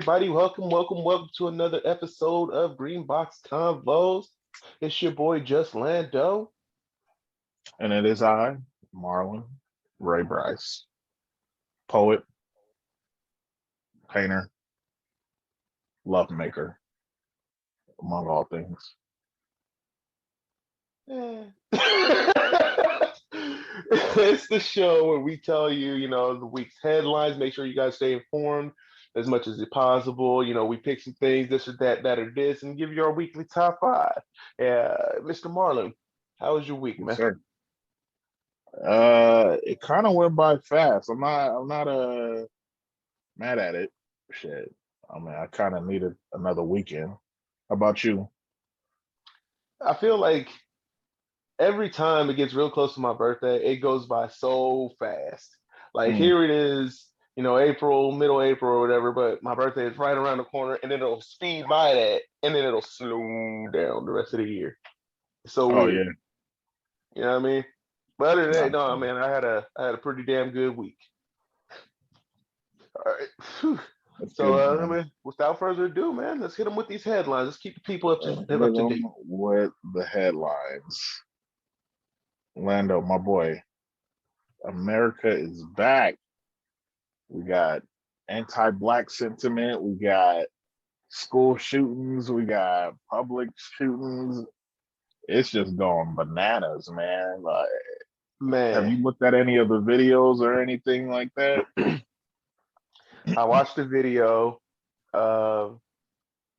everybody. Welcome to another episode of Greenbox Convos. It's your boy JSTLando. And it is I, Marlon Ray Bryce, poet, painter, love maker, among all things. It's the show where we tell you, the week's headlines. Make sure you guys stay informed as much as possible. We pick some things, this or that, that or this, and give you our weekly top five. Mr. Marlon, how was your week, Yes, man? sir. It kind of went by fast. I'm not mad at it. Shit. I mean, I kind of needed another weekend. How about you? I feel like every time it gets real close to my birthday, it goes by so fast. Like Mm. here it is, April, middle April or whatever, but my birthday is right around the corner and then it'll speed by that and then it'll slow down the rest of the year. It's so Oh weird. yeah. You know what I mean? But other than No, that, no, man, I had a pretty damn good week. All right. Whew. that's So good, I man. mean, without further ado, man, let's hit them with these headlines. Let's keep the people Hit up to 'em date. with the headlines. Lando, my boy, America is back. We got anti-black sentiment. We got school shootings. We got public shootings. It's just going bananas, man. Like, have Man, you looked at any of the videos or anything like that? I watched the video of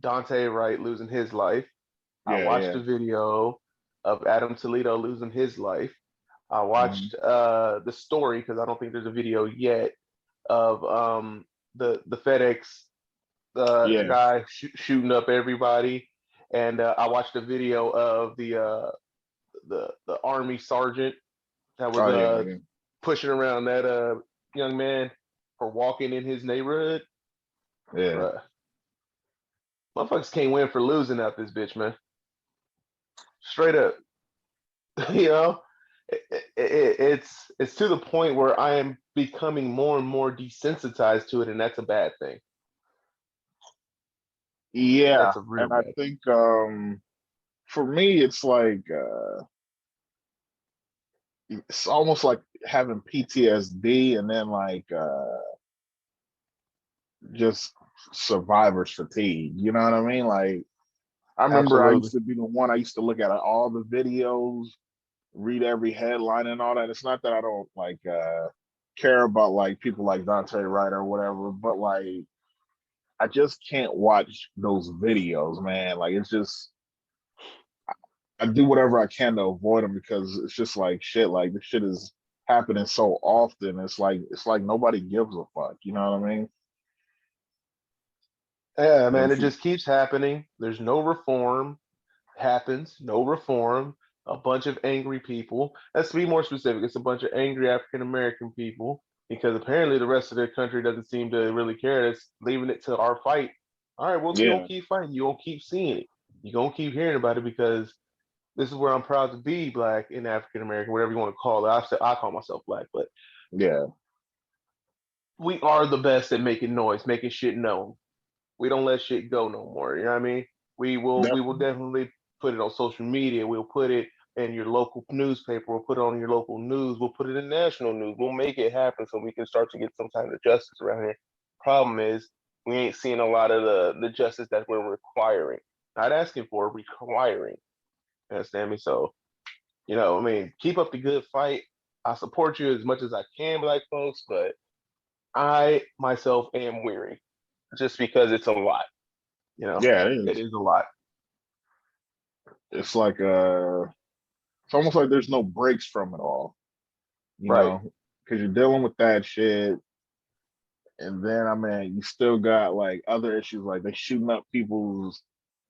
Dante Wright losing his life. I Yeah, watched yeah. a video of Adam Toledo losing his life. I Hmm. watched the story because I don't think there's a video yet of the FedEx Yeah. guy shooting up everybody, and I watched a video of the army sergeant that was Oh, yeah, yeah. pushing around that young man for walking in his neighborhood. Yeah. Bruh, motherfuckers can't win for losing out this bitch, man. Straight up. you know it's to the point where I am becoming more and more desensitized to it, and that's a bad thing. Yeah. That's a real And I bad thing. think for me it's like it's almost like having PTSD and then like just survivor's fatigue. You know what I mean? Like I remember I Absolutely. used to be the one I used to look at all the videos, read every headline and all that. It's not that I don't like care about like people like Dante Wright or whatever, but like I just can't watch those videos, man. Like it's just I do whatever I can to avoid them because it's just like shit. Like this shit is happening so often. It's like nobody gives a fuck. You know what I mean? Yeah, man, it It's, just keeps happening. There's no reform. Happens, no reform. A bunch of angry people. Let's be more specific. It's a bunch of angry African American people because apparently the rest of the country doesn't seem to really care. It's leaving it to our fight. All right, well, you're gonna yeah, keep fighting. You're gonna keep seeing it. You're gonna keep hearing about it because this is where I'm proud to be black and African American, whatever you want to call it. I call myself black, but yeah, we are the best at making noise, making shit known. We don't let shit go no more. You know what I mean? We will definitely. definitely put it on social media. We'll put it in your local newspaper. We'll put it on your local news. We'll put it in national news. We'll make it happen so we can start to get some kind of justice around here. Problem is, we ain't seeing a lot of the justice that we're requiring. Not asking for, requiring. You understand me? So, I mean, keep up the good fight. I support you as much as I can, black folks, but I myself am weary just because it's a lot. You know, Yeah, it it is. is a lot. It's like it's almost like there's no breaks from it all. You Right. know, because you're dealing with that shit, and then I mean, you still got like other issues like they shooting up people's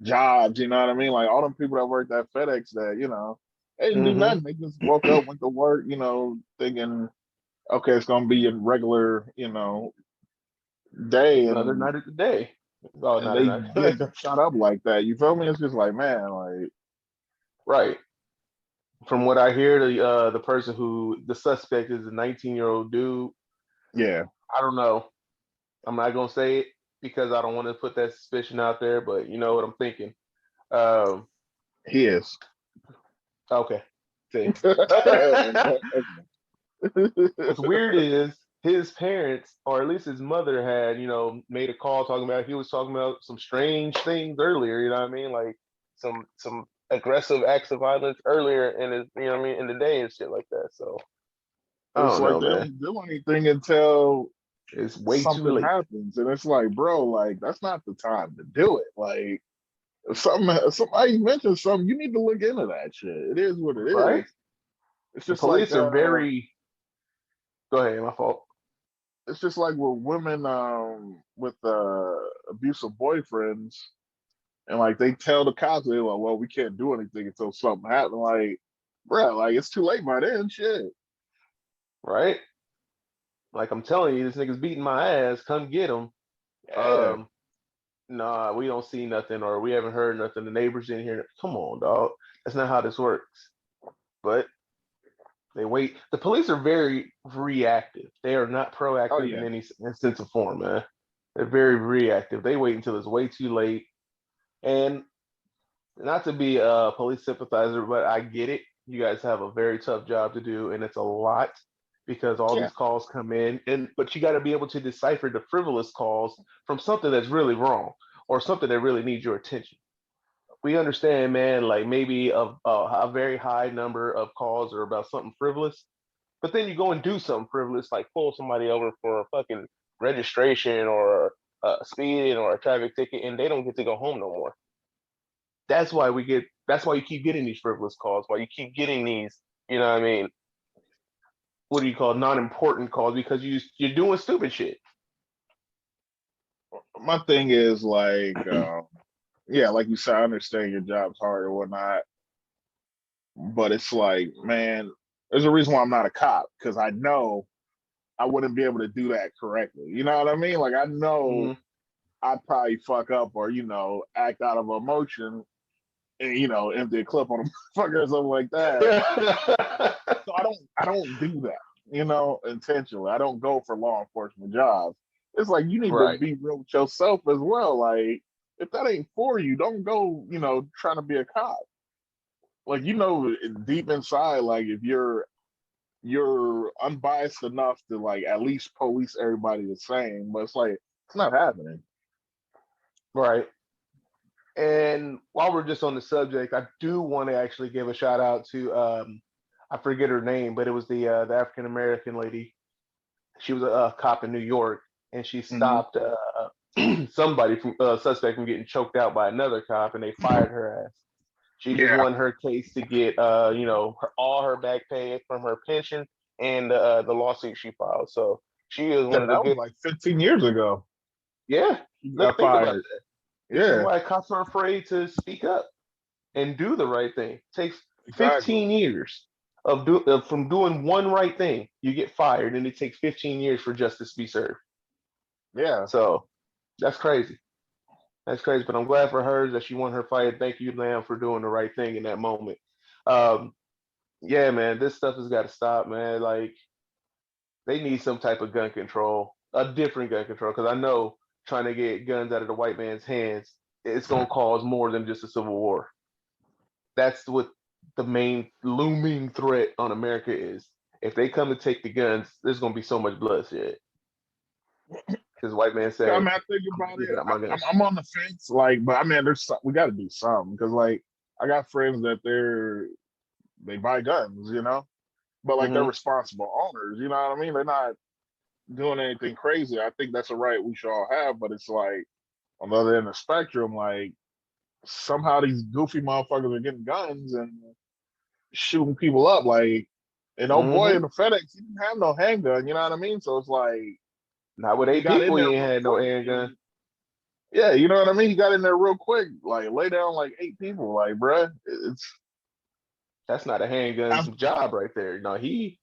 jobs. You know what I mean? Like all them people that worked at FedEx that they didn't do Mm-hmm. nothing. They just woke up, went to work. Thinking okay, it's gonna be a regular day, Another night of the day. Oh, and not a they night. get shot up like that. You feel me? It's just like man, like Right. From what I hear, the person who the suspect is a 19-year-old dude. yeah, I don't know. I'm not gonna say it because I don't want to put that suspicion out there, but you know what I'm thinking. Um, He is. okay. See. Okay. What's weird is his parents, or at least his mother, had made a call talking about he was talking about some strange things earlier. You know what I mean? Like some aggressive acts of violence earlier in his, what I mean, in the day and shit like that. So I It's don't like know, they man. don't do anything until It's way too something late, happens, and it's like, bro, like that's not the time to do it. Like if somebody mentions something, you need to look into that shit. It is what it right? is. It's The just like police are very. Go ahead, my fault. it's just like with women with abusive boyfriends, and like they tell the cops, they're like, well, we can't do anything until something happens. Like, bruh, like it's too late by then. Shit. Right? Like I'm telling you, this nigga's beating my ass. Come get him. Yeah. Um, nah, we don't see nothing, or we haven't heard nothing. The neighbors in here. Come on, dog. That's not how this works. But they wait. The police are very reactive. They are not Oh proactive in yeah. any sense of form, man. They're very reactive. They wait until it's way too late. And not to be a police sympathizer, but I get it. You guys have a very tough job to do, and it's a lot because all Yeah. these calls come in. And but you got to be able to decipher the frivolous calls from something that's really wrong or something that really needs your attention. We understand, man. Like maybe a very high number of calls are about something frivolous, but then you go and do something frivolous, like pull somebody over for a fucking registration or speeding or a traffic ticket, and they don't get to go home no more. That's why we get. That's why you keep getting these frivolous calls. Why you keep getting these. You know what I mean? What do you call non-important calls? Because you're doing stupid shit. My thing is like, yeah, like you said, I understand your job's hard or whatnot, but it's like, man, there's a reason why I'm not a cop because I know I wouldn't be able to do that correctly. You know what I mean? Like I know Mm-hmm. I'd probably fuck up or act out of emotion and empty a clip on a motherfucker or something like that. So I don't do that, intentionally. I don't go for law enforcement jobs. It's like you need to Right. be real with yourself as well. Like if that ain't for you, don't go, trying to be a cop. Like deep inside, like if you're unbiased enough to like at least police everybody the same, but it's like it's not happening. Right. And while we're just on the subject, I do want to actually give a shout out to I forget her name, but it was the African American lady. She was a cop in New York, and she Hmm. stopped somebody from suspect from getting choked out by another cop, and they fired her ass. She just Yeah. won her case to get all her back pay from her pension and the lawsuit she filed. So she is Yeah, one of the that was good. like 15 years ago. Yeah, She look, got think about fired. that. This is Yeah, why cops are afraid to speak up and do the right thing. It takes exactly. 15 years from doing one right thing. You get fired, and it takes 15 years for justice to be served. Yeah. So that's crazy. That's crazy. But I'm glad for her that she won her fight. Thank you, Lamb, for doing the right thing in that moment. Um, yeah, man, this stuff has got to stop, man. Like they need some type of gun control, a different gun control, because I know trying to get guns out of the white man's hands, it's gonna cause more than just a civil war. That's what the main looming threat on America is. If they come to take the guns, there's gonna be so much bloodshed. Because white man Yeah, I say, mean, I think "I'm about it. giving up my I'm, guns." I'm on the fence, like, but I mean, we got to do something because, like, I got friends that they buy guns, but like they're Hmm. responsible owners. You know what I mean? They're not doing anything crazy. I think that's a right we should all have, but it's like on the other end of the spectrum, like somehow these goofy motherfuckers are getting guns and shooting people up. Like, and oh boy, in Hmm. the FedEx, he didn't have no handgun. You know what I mean? So it's like Not with he eight got in people, there you ain't real had no quick handgun. and yeah, you know what I mean? He got in there real quick, like lay down like 8 people. Like, bruh, it's That's not a I, handgun job right there. No, he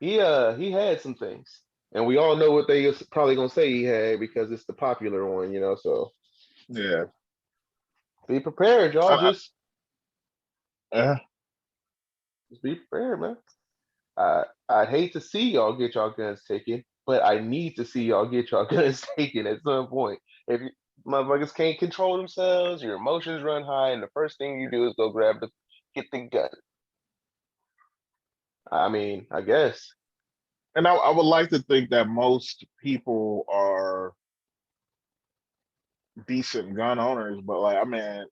had some things, and we all know what they probably gonna say he had because it's the popular one. So yeah. be prepared, y'all. I, uh, Just be prepared, man. I'd hate to see y'all get y'all guns taken. but I need to see y'all get y'all guns taken at some point. If you motherfuckers can't control themselves, your emotions run high, and the first thing you do is go get the gun. I mean, I guess. And I would like to think that most people are decent gun owners, but like, I mean,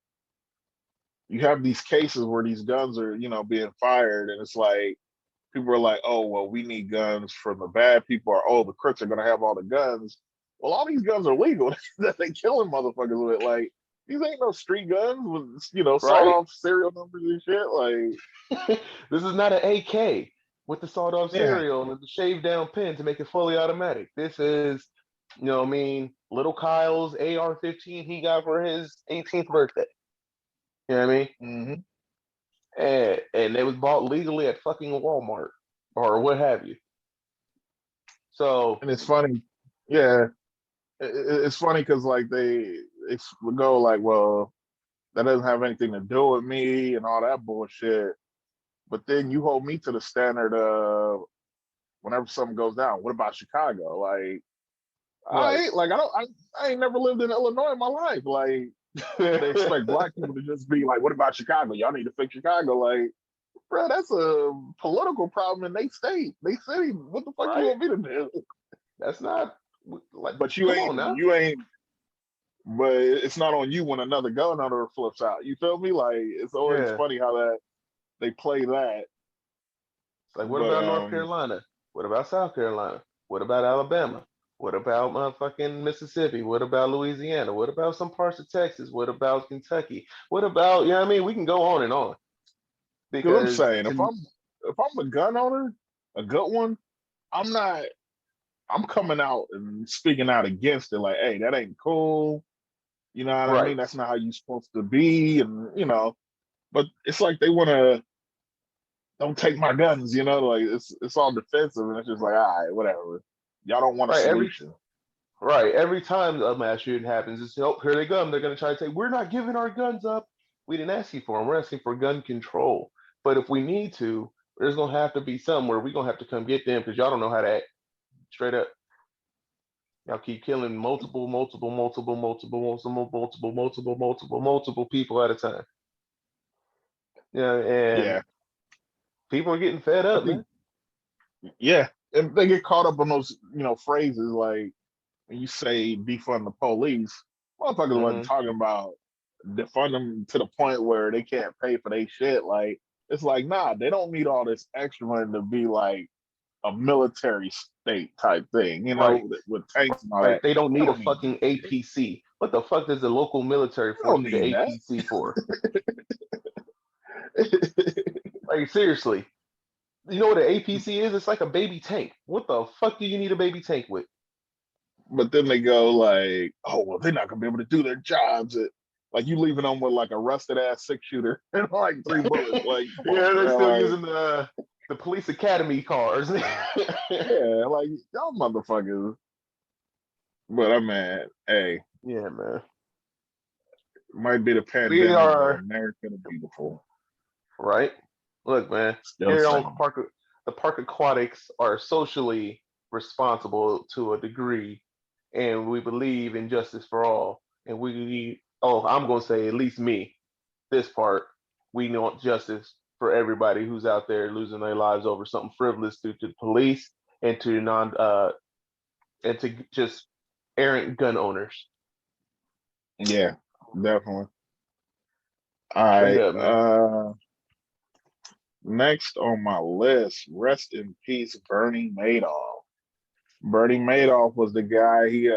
you have these cases where these guns are, being fired, and it's like people are like, oh, well, we need guns from the bad people, or oh, the crooks are gonna have all the guns. Well, all these guns are legal that they killing motherfuckers with. Like, these ain't no street guns with, sawed Right? off serial numbers and shit. Like, This is not an AK with the sawed off yeah, serial and the shaved down pin to make it fully automatic. This is, I mean, little Kyle's AR-15 he got for his 18th birthday. You know what I mean? hmm And it was bought legally at fucking Walmart or what have you. So and it's funny, yeah, it's funny because like they would go like, well, that doesn't have anything to do with me and all that bullshit. But then you hold me to the standard of whenever something goes down. What about Chicago? Like, right. I ain't never lived in Illinois in my life. Like, they expect black people to just be like, what about Chicago? Y'all need to fix Chicago. Like, bro, that's a political problem in they state, they city. What the fuck you Right? want me to do? That's not like But come on now. you ain't. But it's not on you when another gun owner flips out. You feel me? Like, it's always Yeah. funny how that they play that. It's like what But about North Carolina? What about South Carolina? What about Alabama? What about motherfucking Mississippi? What about Louisiana? What about some parts of Texas? What about Kentucky? What about, you know what I mean? We can go on and on. because I'm Because saying, if I'm a gun owner, a good one, I'm not. I'm coming out and speaking out against it. Like, hey, that ain't cool. You know what I right, mean? That's not how you're supposed to be. And but it's like they want to don't take my guns. Like it's all defensive, and it's just like, all right, whatever. Y'all don't want a right, solution. every time a mass shooting happens, it's oh, here they come. They're gonna try to say, we're not giving our guns up. We didn't ask you for them. We're asking for gun control. But if we need to, there's gonna have to be some where we're gonna have to come get them because y'all don't know how to act. Straight up. Y'all keep killing multiple people at a time. Yeah, and Yeah, people are getting fed I up, think man. yeah, and they get caught up on those phrases like when you say defund the police, motherfuckers wasn't Hmm. talking about defund them to the point where they can't pay for their shit. Like it's like, nah, they don't need all this extra money to be like a military state type thing, Right. with tanks and all Like that. they don't They need a don't need fucking that shit. APC. What the fuck does the local military They force don't need the need that. APC for? Like seriously. You know what an APC is? It's like a baby tank. What the fuck do you need a baby tank with? But then they go like, oh well, they're not gonna be able to do their jobs. Like you leaving them with like a rusted ass 6 shooter and like 3 bullets. Like, come on, Yeah, they're man. still Like, using the police academy cars. yeah, like y'all motherfuckers. But I mean, hey, Yeah, man. might be the We pandemic, but are America the beautiful. right. Look, man. Still Here on saying. the Park Aquatics are socially responsible to a degree, and we believe in justice for all. And oh, I'm gonna say at least me, this part, we want justice for everybody who's out there losing their lives over something frivolous due to the police and to and to just errant gun owners. Yeah, definitely. All Straight right. up, man. Next on my list, rest in peace, Bernie Madoff. Bernie Madoff was the guy. He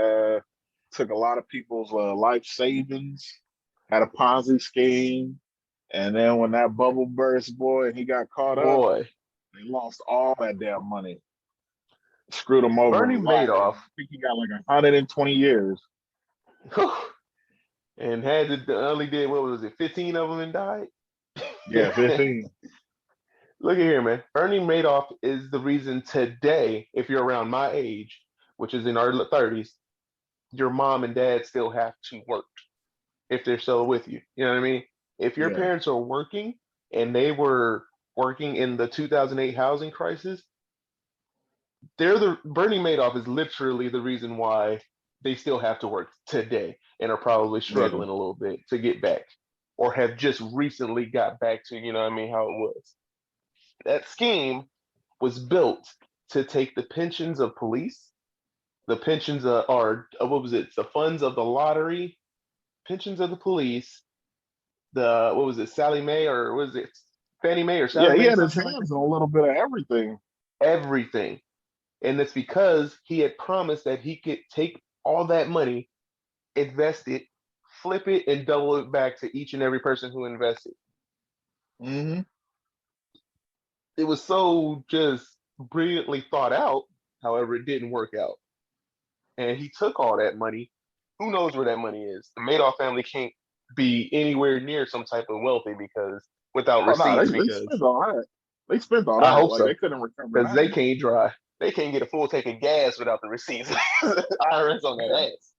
took a lot of people's life savings, had a Ponzi scheme, and then when that bubble burst, boy, and he got caught up, Boy, they lost all that damn money. Screwed him over a Bernie lot. And Madoff I think he got like 120 years. and had to only did what was it, 15 of them and died. Yeah, 15. Look at here, man. Bernie Madoff is the reason today, if you're around my age, which is in our 30s, your mom and dad still have to work if they're still with you. You know what I mean? If your Yeah, parents are working and they were working in the 2008 housing crisis, Bernie Madoff is literally the reason why they still have to work today and are probably Yeah. struggling a little bit to get back, or have just recently got back to, what I mean, how it was. That scheme was built to take the pensions of police, the pensions what was it? The funds of the lottery, pensions of the police, the what was it, Sally Mae, or was it Fannie Mae or Yeah, Sally he Mae, had his something like hands on a little bit of everything. that. Everything. And it's because he had promised that he could take all that money, invest it, flip it, and double it back to each and every person who invested. Hmm. It was so just brilliantly thought out. However, it didn't work out. And he took all that money. Who knows where that money is? The Madoff family can't be anywhere near some type of wealthy because without Oh no, receipts, they because spent all that. They spent all I that. hope Like so. they couldn't recover Because they nothing. can't drive. They can't get a full tank of gas without the receipts. IRS on that Yeah. ass.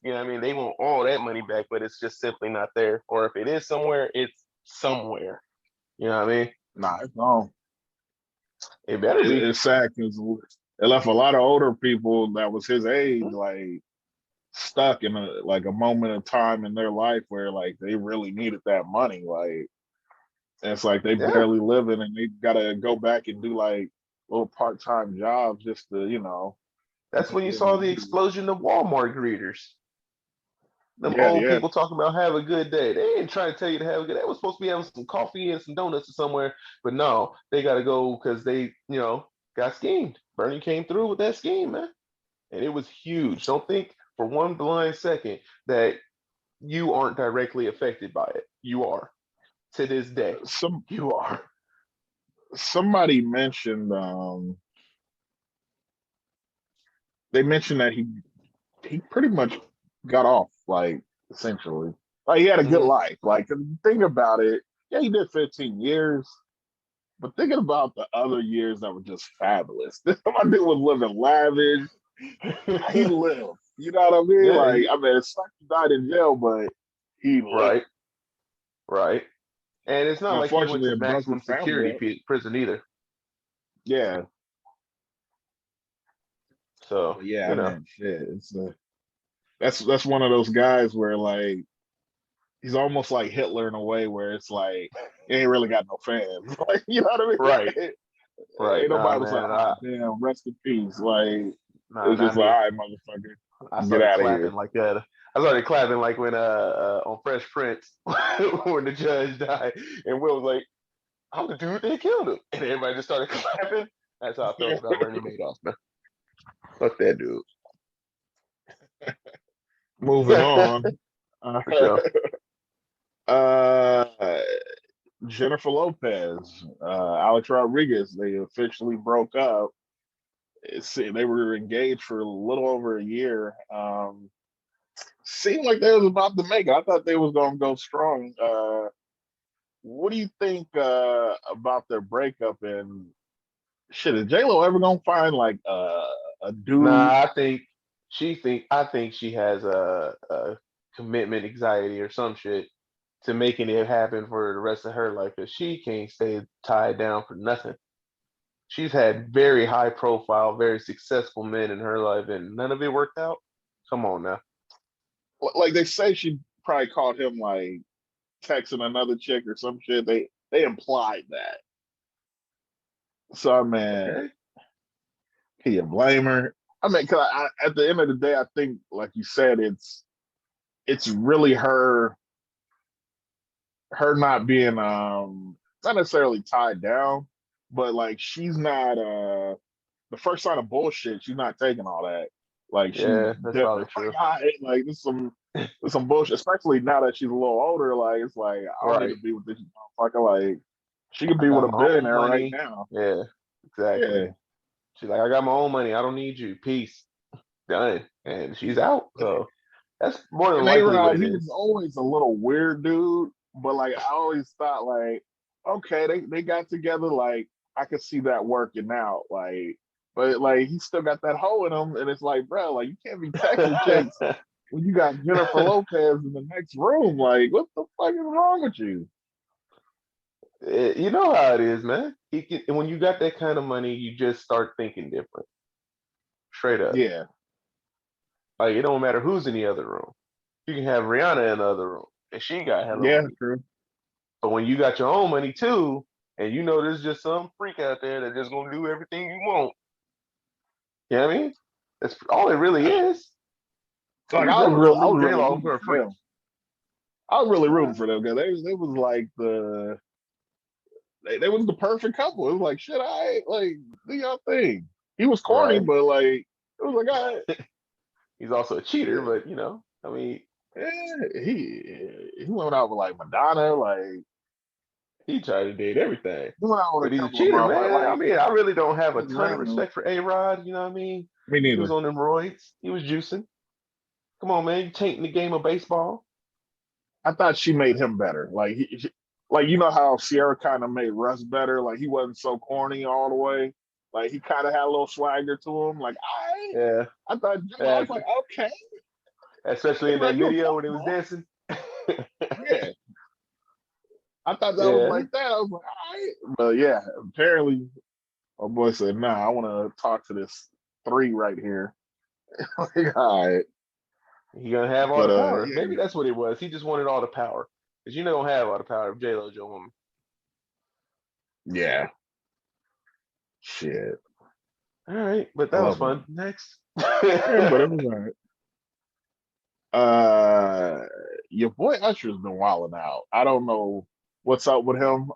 You know what I mean? They want all that money back, but it's just simply not there. Or if it is somewhere, it's somewhere. You know what I mean? Nah, it's gone. It better be. It's sad because it left a lot of older people that was his age like stuck in a moment of time in their life where like they really needed that money. Like it's like they Yeah. barely living and they gotta go back and do like little part-time jobs just to, That's make when you ends saw the meet. explosion of Walmart greeters. Them Yeah, old yeah. people talking about have a good day. They ain't trying to tell you to have a good day. They was supposed to be having some coffee and some donuts or somewhere, but no, they got to go because they, got schemed. Bernie came through with that scheme, man, and it was huge. Don't think for one blind second that you aren't directly affected by it. You are to this day. Some You are. somebody mentioned they mentioned that he pretty much got off, like essentially. Like he had a good Hmm. life. Like think about it. Yeah, he did 15 years, but thinking about the other years that were just fabulous. My dude was living lavish. He lived. You know what I mean? Yeah. Like, I mean, it's like he died in jail, but he lived. Right. Right. And it's not And like he went unfortunately, to it broke maximum his family security up. prison either. Yeah. So But yeah, I mean, shit. That's one of those guys where like he's almost like Hitler in a way where it's like he ain't really got no fans. Like, you know what I right. mean? Right. Ain't Nah, nobody was like, man. ah, damn, rest in peace. Like, Nah, it's not just like, me. all right, motherfucker, I get started out of clapping here. like that. I started clapping like when on Fresh Prince when the judge died and Will was like, "I'm the dude they killed him," and everybody just started clapping. That's how I felt about Bernie Madoff, man. Fuck that dude. Moving on. Uh, For sure. uh, Jennifer Lopez, Alex Rodriguez, they officially broke up. They were engaged for a little over a year. Seemed like they was about to make it. I thought they was gonna go strong. What do you think about their breakup? And shit, is J Lo ever gonna find like a dude? Nah, I think she has a commitment anxiety or some shit to making it happen for the rest of her life because she can't stay tied down for nothing. She's had very high profile, very successful men in her life, and none of it worked out. Come on now. Like they say, she probably caught him like texting another chick or some shit. They implied that. So I mean, Okay. can you blame her? I mean, cause at the end of the day, I think, like you said, it's really her not being not necessarily tied down, but like she's not the first sign of bullshit, she's not taking all that. Like she's Yeah, that's probably different. Like, true. like this some bullshit, especially now that she's a little older. Like it's like I don't need Right. to be with this motherfucker. Like she could I be with got a my own billionaire right money. now. Yeah, exactly. Yeah. She's like, I got my own money. I don't need you. Peace. Done. And she's out. So that's more than And A likely what Rod, it he was is. always a little weird dude, but like I always thought like, okay, they got together, like I could see that working out. Like, but like he still got that hole in him, and it's like, bro, like you can't be texting chicks when you got Jennifer Lopez in the next room. Like, what the fuck is wrong with you? You know how it is, man. When you got that kind of money, you just start thinking different. Straight up. Yeah. Like it don't matter who's in the other room. You can have Rihanna in the other room, and she got hella Yeah, money. true. But when you got your own money too, and you know there's just some freak out there that just gonna do everything you want. You know what I mean? That's all it really is. Like Who's ever gonna I was leave J really Law rooting for a for freak? them. I was really rooting for them because they was like they was the perfect couple. It was like shit, I like do y'all thing. He was corny, Right. but like it was like He's also a cheater, yeah, but I mean, yeah, he went out with like Madonna, like he tried to date everything. he went out with But a he's a couple of cheater, motherfuckers. man. I Like mean, I really don't have a just ton of random. respect for A-Rod, you know what I mean? Me He was neither. on them roids. He was juicing. Come on, man. You tainting the game of baseball. I thought she made him better. Like like you know how Sierra kind of made Russ better. Like he wasn't so corny all the way. Like he kind of had a little swagger to him. Like Yeah. I thought I Yeah. was like okay, Especially hey in bro, that you a video when he was cornball. dancing. Yeah, I thought that was Yeah. like that. I was like all right, but yeah, apparently my boy said nah. I want to talk to this three right here. Like all right, He gonna have all but the power. yeah, Maybe that's what it was. He just wanted all the power. Because you don't have all the power if J-Lo's your woman. yeah, shit, All right. But I that was love it. fun. Next. Yeah, but it was all right. Your boy Usher's been wilding out. I don't know what's up with him.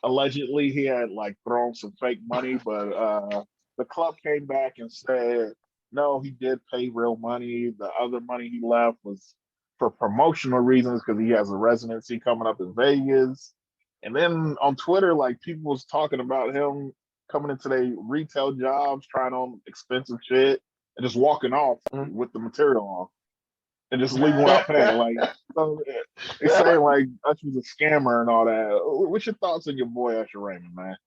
Allegedly he had like thrown some fake money, but the club came back and said no, he did pay real money. The other money he left was for promotional reasons because he has a residency coming up in Vegas. And then on Twitter, like people was talking about him coming into their retail jobs, trying on expensive shit, and just walking off with the material on and just leaving without paying. Like so they saying like Usher's a scammer and all that. What's your thoughts on your boy Usher Raymond, man?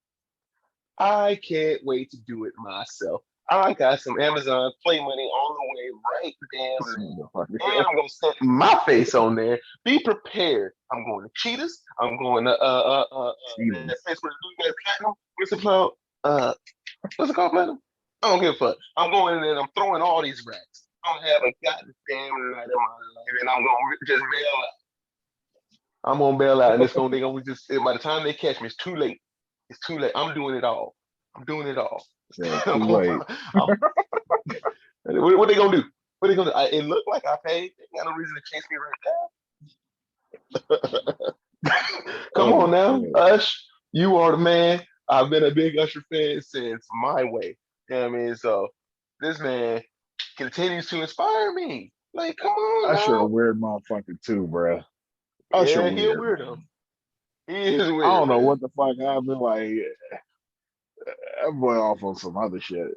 I can't wait to do it myself. I got some Amazon Play money on the way right damn This now. And motherfucker. I'm gonna set my face on there. Be prepared. I'm going to Cheetahs. I'm going to that Jesus. place where you get platinum. What's it called? What's it called, platinum? I don't give a fuck. I'm going in and I'm throwing all these racks. I'm having goddamn night of my life, and I'm gonna just bail out. I'm gonna bail out, and they gonna just by the time they catch me, it's too late. It's too late. I'm doing it all. I'm doing it all. Yeah, too late. What they gonna do? What they gonna do? It looked like I paid. They got no reason to chase me right now. Come Oh on now, shit. Ush. You are the man. I've been a big Usher fan since my way. You know what I mean? So this man continues to inspire me. Like, come on Usher a now. weird motherfucker too, bro. Usher Yeah, he a weird, weirdo. man. He is I don't weird, know man. what the fuck happened. Like that boy off on some other shit.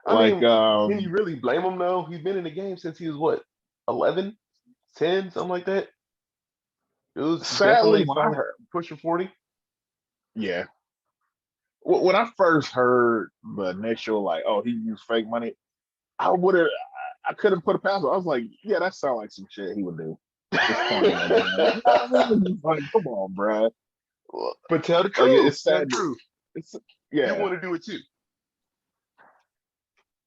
I Like mean, can you really blame him though? He's been in the game since he was what, 11, 10, something like that. It was sadly definitely when I probably heard pushing 40. yeah. When I first heard the initial like, oh, he used fake money, I would have I couldn't put a past it. I was like, yeah, that sounds like some shit he would do. Just corny like that. You know what I mean? It's like, come on, bro. But tell the Like truth. it's Tell the sad. truth. It's You yeah. want to do it too.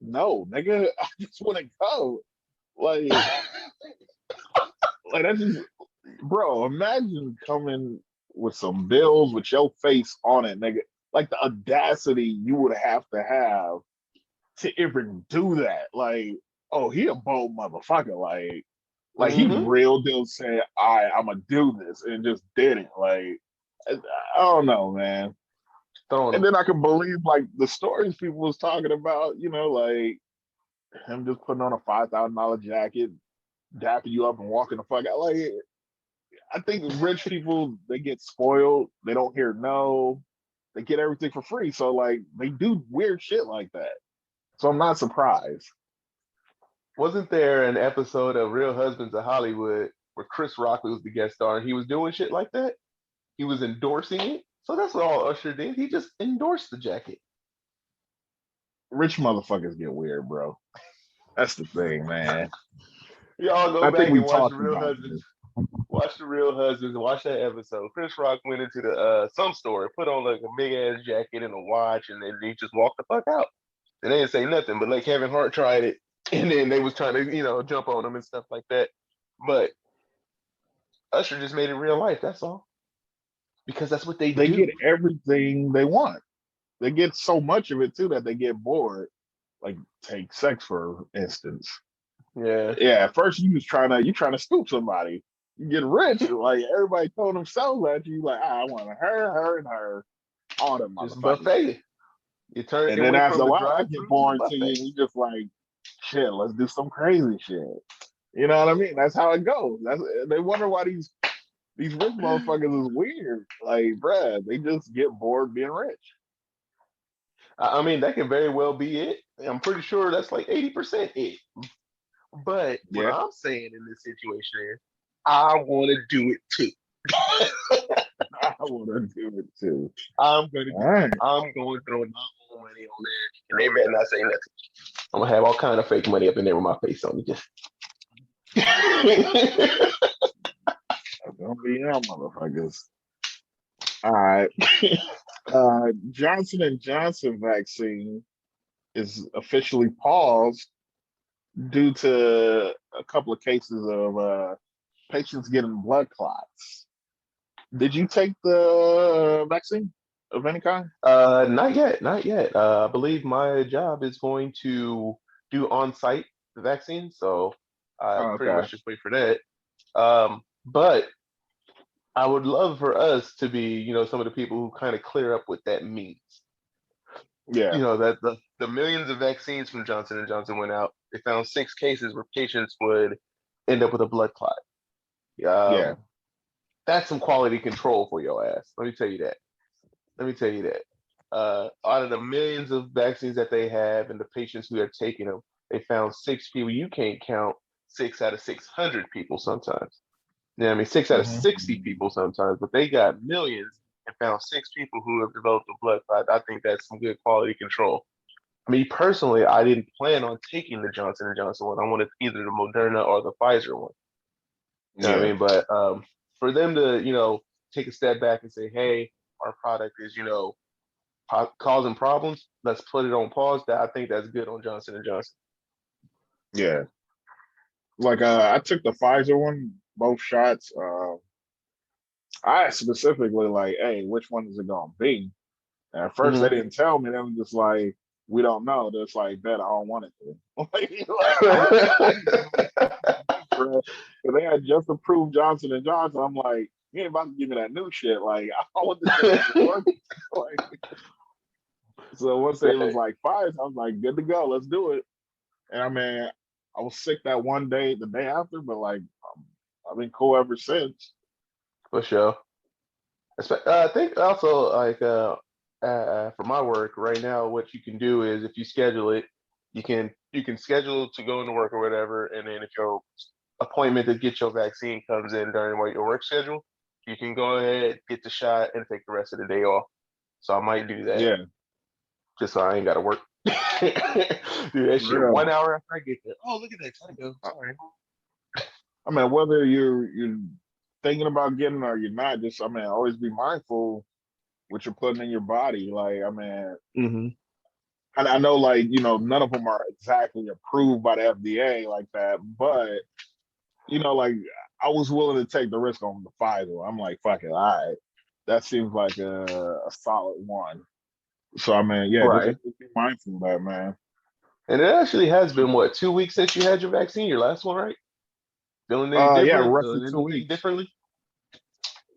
No, nigga, I just want to go. Like, like that's just, bro. Imagine coming with some bills with your face on it, nigga. Like the audacity you would have to even do that. Like, oh, he a bold motherfucker. Like he Mm-hmm. real deal said, I'm gonna do this," and just did it. Like, I don't know, man. Throwing And them. then I can believe like the stories people was talking about. You know, like him just putting on a $5,000 jacket, dapping you up and walking the fuck out. Like, I think rich people they get spoiled. They don't hear no. They get everything for free. So like they do weird shit like that. So I'm not surprised. Wasn't there an episode of Real Husbands of Hollywood where Chris Rock was the guest star and he was doing shit like that? He was endorsing it. So that's all Usher did. He just endorsed the jacket. Rich motherfuckers get weird, bro. That's the thing, man. Y'all go I think back we and watch the talked Real about Husbands. this. Watch the Real Husbands and watch that episode. Chris Rock went into the some store, put on like a big ass jacket and a watch, and then he just walked the fuck out. And they didn't say nothing, but like Kevin Hart tried it, and then they was trying to, jump on him and stuff like that. But Usher just made it real life. That's all, because that's what they They get do. everything they want. They get so much of it too that they get bored. Like take sex for instance. Yeah, Yeah, at first you trying to scoop somebody. You get rich, like everybody throwing themselves at you, like I want her, and her, all them just motherfuckers. buffet. It And then went after from a the while, that get drive-through to the boring to you, buffet. and you just like, shit, let's do some crazy shit. You know what I mean? That's how it goes. They wonder why these rich motherfuckers is weird. Like, bruh, they just get bored being rich. I mean, that can very well be it. I'm pretty sure that's like 80% it. But what Yeah, I'm saying in this situation is, I want to do it too. I want to do it too. I'm gonna All do. right. I'm going to throw my own money on there, and they better not say nothing. I'm gonna have all kind of fake money up in there with my face on it. Just. Don't be young motherfuckers. All right. Johnson and Johnson vaccine is officially paused due to a couple of cases of patients getting blood clots. Did you take the vaccine of any kind? Not yet, not yet. I believe my job is going to do on-site vaccine, so I Oh, pretty okay. much just wait for that. But I would love for us to be, some of the people who kind of clear up what that means. Yeah, That the millions of vaccines from Johnson and Johnson went out. They found 6 cases where patients would end up with a blood clot. yeah, Um, that's some quality control for your ass. Let me tell you that. Let me tell you that. Out of the millions of vaccines that they have and the patients who have taken them, they found 6 people. You can't count 6 out of 600 people sometimes. Yeah, I mean 6 out of 60 hmm people sometimes, but they got millions and found 6 people who have developed a blood clot. I think that's some good quality control. Me personally, I didn't plan on taking the Johnson and Johnson one. I wanted either the Moderna or the Pfizer one. You know what I yeah, mean? But for them to, take a step back and say, "Hey, our product is, causing problems. Let's put it on pause." That I think that's good on Johnson and Johnson. yeah. Like I took the Pfizer one, both shots. I asked specifically like, hey, which one is it gonna be? And at first they Hmm. didn't tell me. They were just like, we don't know. That's like, bet I don't want it to. Bro. So they had just approved Johnson and Johnson. I'm like, you ain't about to give me that new shit. Like, I want this shit to work. Like, so once they was like Pfizer, I was like, good to go. Let's do it. And I mean, I was sick that one day, the day after, but like, I've been cool ever since. For sure. I think also like for my work right now, what you can do is if you schedule it, you can schedule to go into work or whatever, and then if your appointment to get your vaccine comes in during your work schedule, you can go ahead, get the shot, and take the rest of the day off. So I might do that Yeah, just so I ain't got to work. Do that for shit real. 1 hour after I get there. Oh, look at that time go. Sorry. I mean, whether you're thinking about getting it or you're not, just I mean, always be mindful what you're putting in your body. Like, I mean, Hmm. and I know like none of them are exactly approved by the FDA like that, but like I was willing to take the risk on the Pfizer. I'm like, fuck it, all right, that seems like a solid one. So I mean, yeah, just Right. be mindful of that, man. And it actually has been what, 2 weeks since you had your vaccine, your last one, right? Feeling any Yeah, different? roughly Feeling two anything weeks. differently?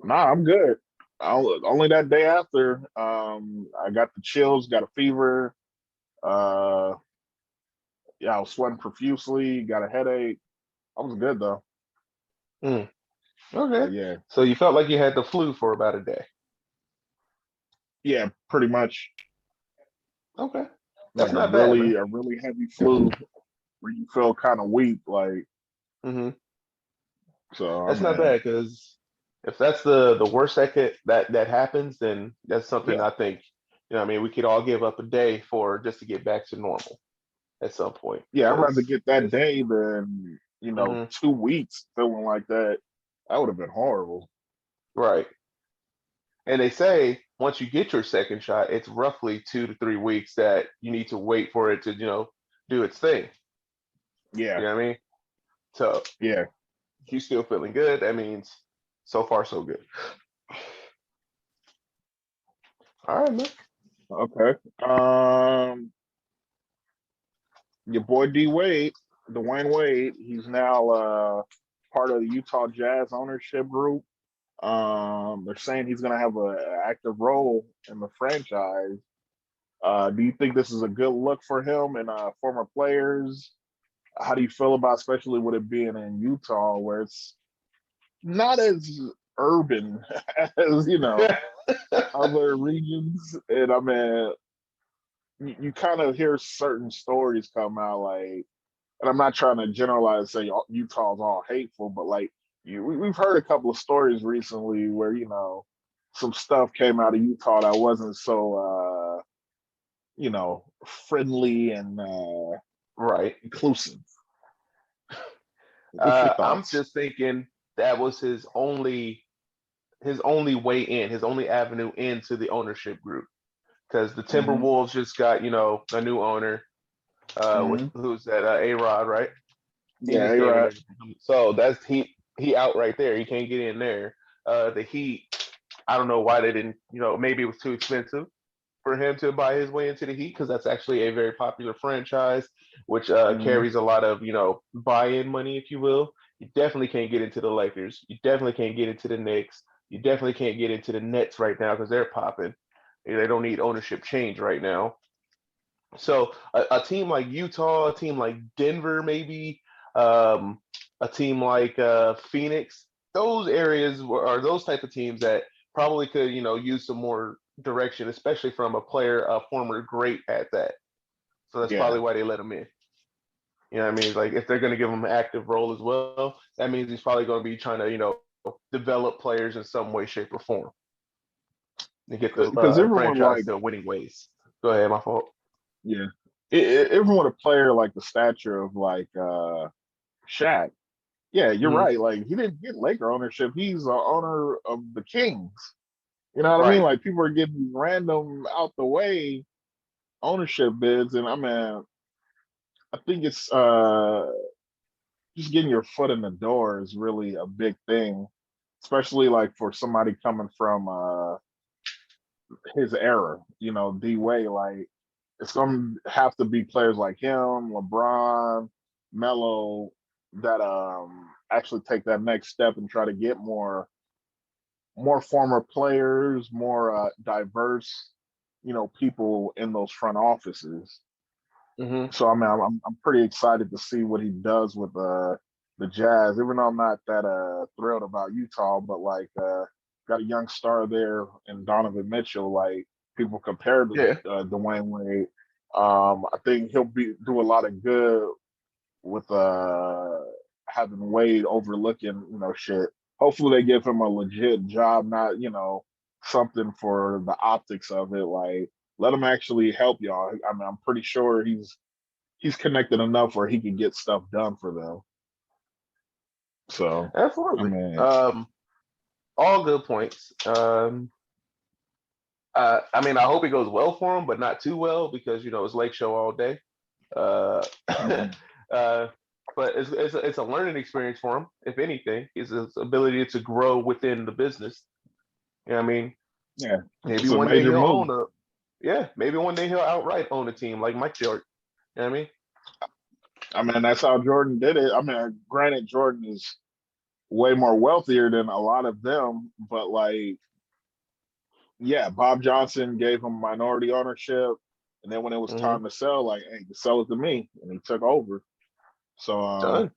Nah, I'm good. Only that day after, I got the chills, got a fever. Uh, yeah, I was sweating profusely, got a headache. I was good though. Mm, But okay. yeah, So you felt like you had the flu for about a day. yeah, pretty much Okay. That's like not bad, man. a really heavy flu where you feel kind of weak. Like Hmm. so, I That's not mean, bad because if that's the worst that happens, then that's something yeah, I think, I mean, we could all give up a day for just to get back to normal at some point. yeah. I'd rather Because get that it's day than hmm 2 weeks feeling like that. That would have been horrible. right. And they say once you get your second shot, it's roughly 2 to 3 weeks that you need to wait for it to, do its thing. You Yeah, know what I mean? So yeah. if you're still feeling good, that means so far so good. All right, man. Okay. Your boy D Wade, Dwayne Wade, he's now part of the Utah Jazz ownership group. They're saying he's going to have an active role in the franchise. Do you think this is a good look for him and former players? How do you feel about, especially with it being in Utah, where it's not as urban as other regions? And I mean, you kind of hear certain stories come out like, and I'm not trying to generalize and say Utah's all hateful, but like we've heard a couple of stories recently where some stuff came out of Utah that wasn't so friendly and Right. inclusive. What's your I'm thoughts? just thinking that was his only way in, his only avenue into the ownership group. Because the Hmm. Timberwolves just got, a new owner, with Hmm. who's that, A-Rod, right? He Yeah, just you're came in right. there. So that's he out right there. He can't get in there. The Heat, I don't know why they didn't, maybe it was too expensive for him to buy his way into the Heat because that's actually a very popular franchise, which Hmm. carries a lot of buy-in money, if you will. You definitely can't get into the Lakers. You definitely can't get into the Knicks. You definitely can't get into the Nets right now because they're popping. They don't need ownership change right now. So a team like Utah, a team like Denver, maybe a team like Phoenix, those areas are those type of teams that probably could use some more direction, especially from a player, a former great at that. So that's Yeah. probably why they let him in. You know what I mean? Like if they're going to give him an active role as well, that means he's probably going to be trying to develop players in some way, shape, or form to get the Because everyone franchise like, to winning ways. Go ahead, my fault. yeah, everyone a player like the stature of like Shaq. Yeah, you're Mhm. right. Like he didn't get Laker ownership. He's the owner of the Kings. You know what I mean? Right. Like people are getting random out the way ownership bids, and I mean, I think it's just getting your foot in the door is really a big thing, especially like for somebody coming from his era. D Way, like it's gonna have to be players like him, LeBron, Melo, that actually take that next step and try to get more former players, more diverse, people in those front offices. Hmm. So I mean, I'm pretty excited to see what he does with the Jazz. Even though I'm not that thrilled about Utah, but like got a young star there in Donovan Mitchell. Like people compare to Yeah. Dwayne Wade. I think he'll do a lot of good with having Wade overlooking shit. Hopefully they give him a legit job, not something for the optics of it. Like let him actually help y'all. I mean, I'm pretty sure he's connected enough where he can get stuff done for them. So I Absolutely. mean, All good points. I mean, I hope it goes well for him, but not too well because it's Lake Show all day. Uh, mhm. uh, but it's a learning experience for him, if anything. It's his ability to grow within the business. You know what I mean? Yeah, Maybe it's a one day major he'll move. own a, yeah, maybe one day he'll outright own a team like Mike Jordan. You know what I mean? I mean, that's how Jordan did it. I mean, granted, Jordan is way more wealthier than a lot of them, but like, yeah, Bob Johnson gave him minority ownership, and then when it was Mm-hmm. time to sell, like, hey, sell it to me, and he took over. So, Done.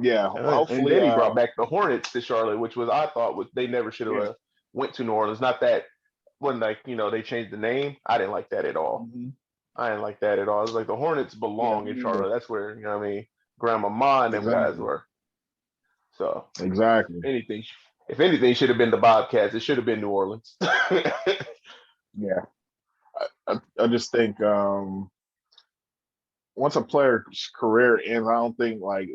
yeah, And hopefully, then he brought back the Hornets to Charlotte, which was I thought was they never should have yeah. went to New Orleans. Not that when like they changed the name, I didn't like that at all. Mhm. I didn't like that at all. It's like the Hornets Yeah, belong in me either. Charlotte. That's where what I mean Grandma Ma and them guys Exactly, were. So exactly. anything, if anything, should have been the Bobcats. It should have been New Orleans. Yeah, I just think once a player's career ends, I don't think like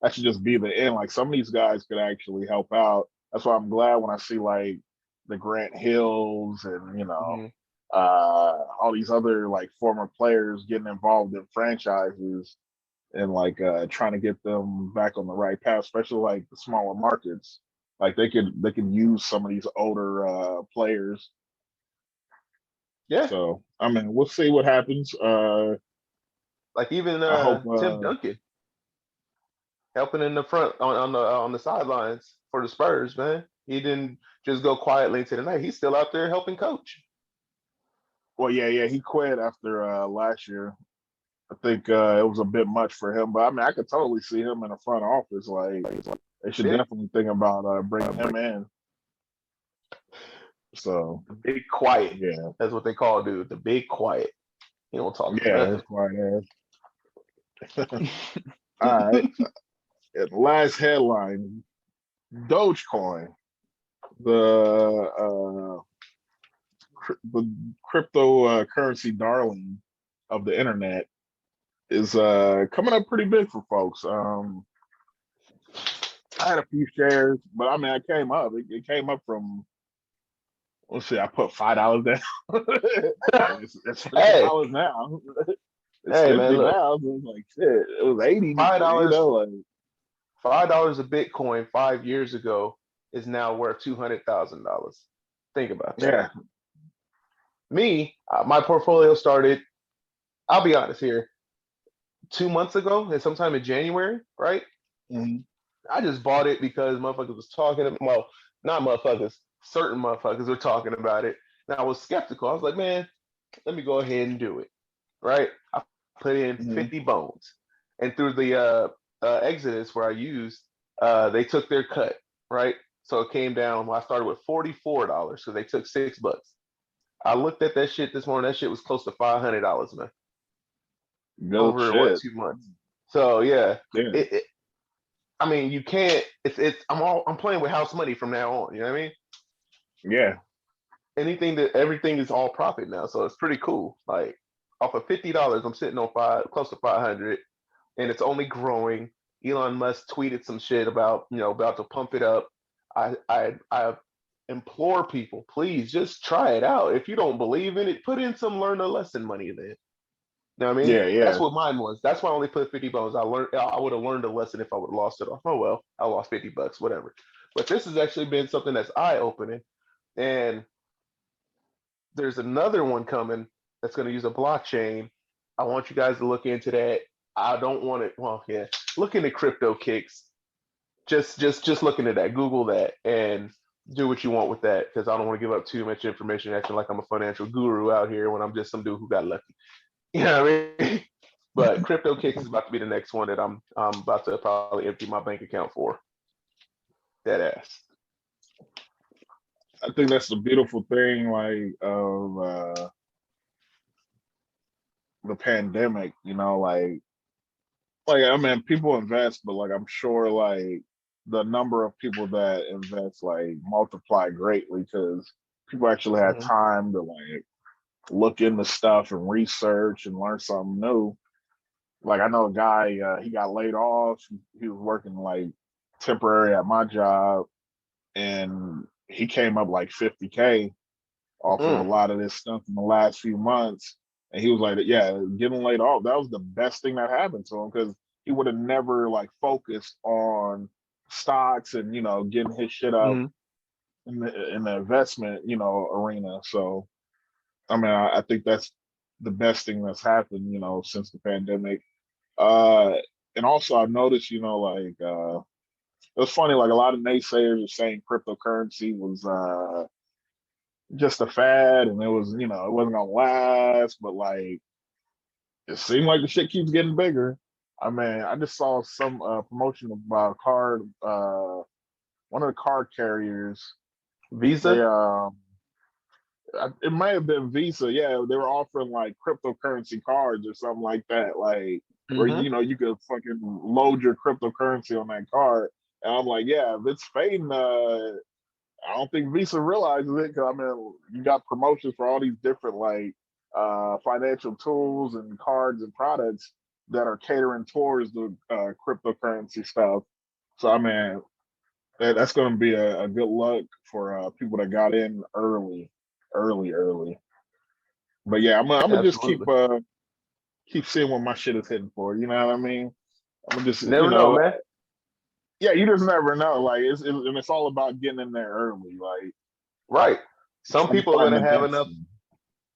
that should just be the end. Like some of these guys could actually help out. That's why I'm glad when I see like the Grant Hills and Hmm. all these other like former players getting involved in franchises and like trying to get them back on the right path, especially like the smaller markets. Like they could use some of these older players. Yeah, So I mean, we'll see what happens. like even I hope. Tim Duncan helping in the front on the sidelines for the Spurs, man. He didn't just go quietly into the night. He's still out there helping coach. Well, yeah, he quit after last year. I think it was a bit much for him, but I mean, I could totally see him in the front office. Like they should Yeah, definitely think about bringing him in. So the big quiet. yeah, That's what they call dude. The big quiet. He don't talk yeah, nothing. that's quite all right. And last headline: Dogecoin, the the cryptocurrency darling of the internet, is coming up pretty big for folks. I had a few shares, but I mean, I came up. It came up from, let's see, I put $5 down. It's fifty Hey, dollars now. It's hey, man, 50 look, now. So it's like shit. It was 80. $5, Like $5 a Bitcoin 5 years ago is now worth $200,000. Think about that. yeah. Me, my portfolio started. I'll be honest here. 2 months ago, and sometime in January, right? Mhm. I just bought it because motherfuckers was talking. Well, not motherfuckers. Certain motherfuckers were talking about it, and I was skeptical. I was like, man, let me go ahead and do it. Right? I put in Mhm. 50 bones, and through the Exodus where I used, they took their cut. Right? So it came down. Well, I started with $44, so they took $6. I looked at that shit this morning. That shit was close to $500, man, Good over what, shit. 2 months. So yeah, Yeah. it I mean, you can't. It's. I'm playing with house money from now on. You know what I mean? Yeah. Everything is all profit now, so it's pretty cool. Like off of $50, I'm sitting on close to 500, and it's only growing. Elon Musk tweeted some shit about about to pump it up. I implore people, please just try it out. If you don't believe in it, put in some learn a lesson money then. You know what I mean? Yeah. That's Yeah. what mine was. That's why I only put 50 bones. I would have learned a lesson if I would have lost it off. Oh well, I lost $50, whatever. But this has actually been something that's eye opening. And there's another one coming that's going to use a blockchain. I want you guys to look into that. I don't want it. Well, yeah, look into crypto kicks. Just look into that. Google that and do what you want with that because I don't want to give up too much information acting like I'm a financial guru out here when I'm just some dude who got lucky. You know what I mean? But crypto kicks is about to be the next one that I'm about to probably empty my bank account for. Dead ass. I think that's the beautiful thing, like of the pandemic. Like I mean, people invest, but like I'm sure like the number of people that invest like multiply greatly because people actually had Mm-hmm. time to like look into stuff and research and learn something new. Like I know a guy, he got laid off. He was working like temporary at my job, and he came up like 50K off of a Mm. lot of this stuff in the last few months. And he was like, yeah, getting laid off, that was the best thing that happened to him because he would have never like focused on stocks and getting his shit up Mm-hmm. in the investment arena. So I mean, I think that's the best thing that's happened since the pandemic. Uh, and also I've noticed like it was funny, like a lot of naysayers are saying cryptocurrency was just a fad and it was it wasn't gonna last, but like it seemed like the shit keeps getting bigger. I mean, I just saw some promotion about a card, one of the card carriers. They Visa. it might have been Visa. Yeah, they were offering like cryptocurrency cards or something like that, like where Mm-hmm. you could fucking load your cryptocurrency on that card. And I'm like, yeah, if it's fading, I don't think Visa realizes it because I mean, you got promotions for all these different like financial tools and cards and products that are catering towards the cryptocurrency stuff. So I mean, that's going to be a good luck for people that got in early. But yeah, I'm gonna just Absolutely. keep seeing what my shit is hitting for. You know what I mean? I'm gonna just You never know, man. yeah, you just never know. Like and it's all about getting in there early. Like Right. Some trying to people are find gonna the have best enough. thing.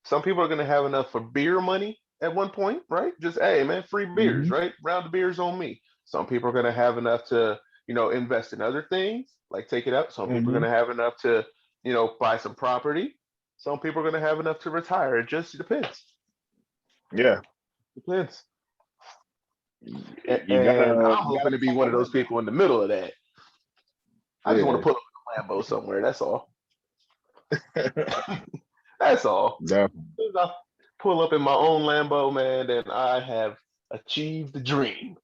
Some people are gonna have enough for beer money at one point, right? Just hey, man, free beers, Hmm. right? Round of beers on me. Some people are gonna have enough to, invest in other things, like take it out. Some people are Hmm. gonna have enough to, buy some property. Some people are gonna have enough to retire. It just depends. Yeah, Depends. you And gotta I'm you hoping gotta to be one of tap those people in the middle of that. I just want to in. pull up in a Lambo somewhere. That's all. Yeah, That's all. definitely. As soon as I pull up in my own Lambo, man, then I have achieved the dream.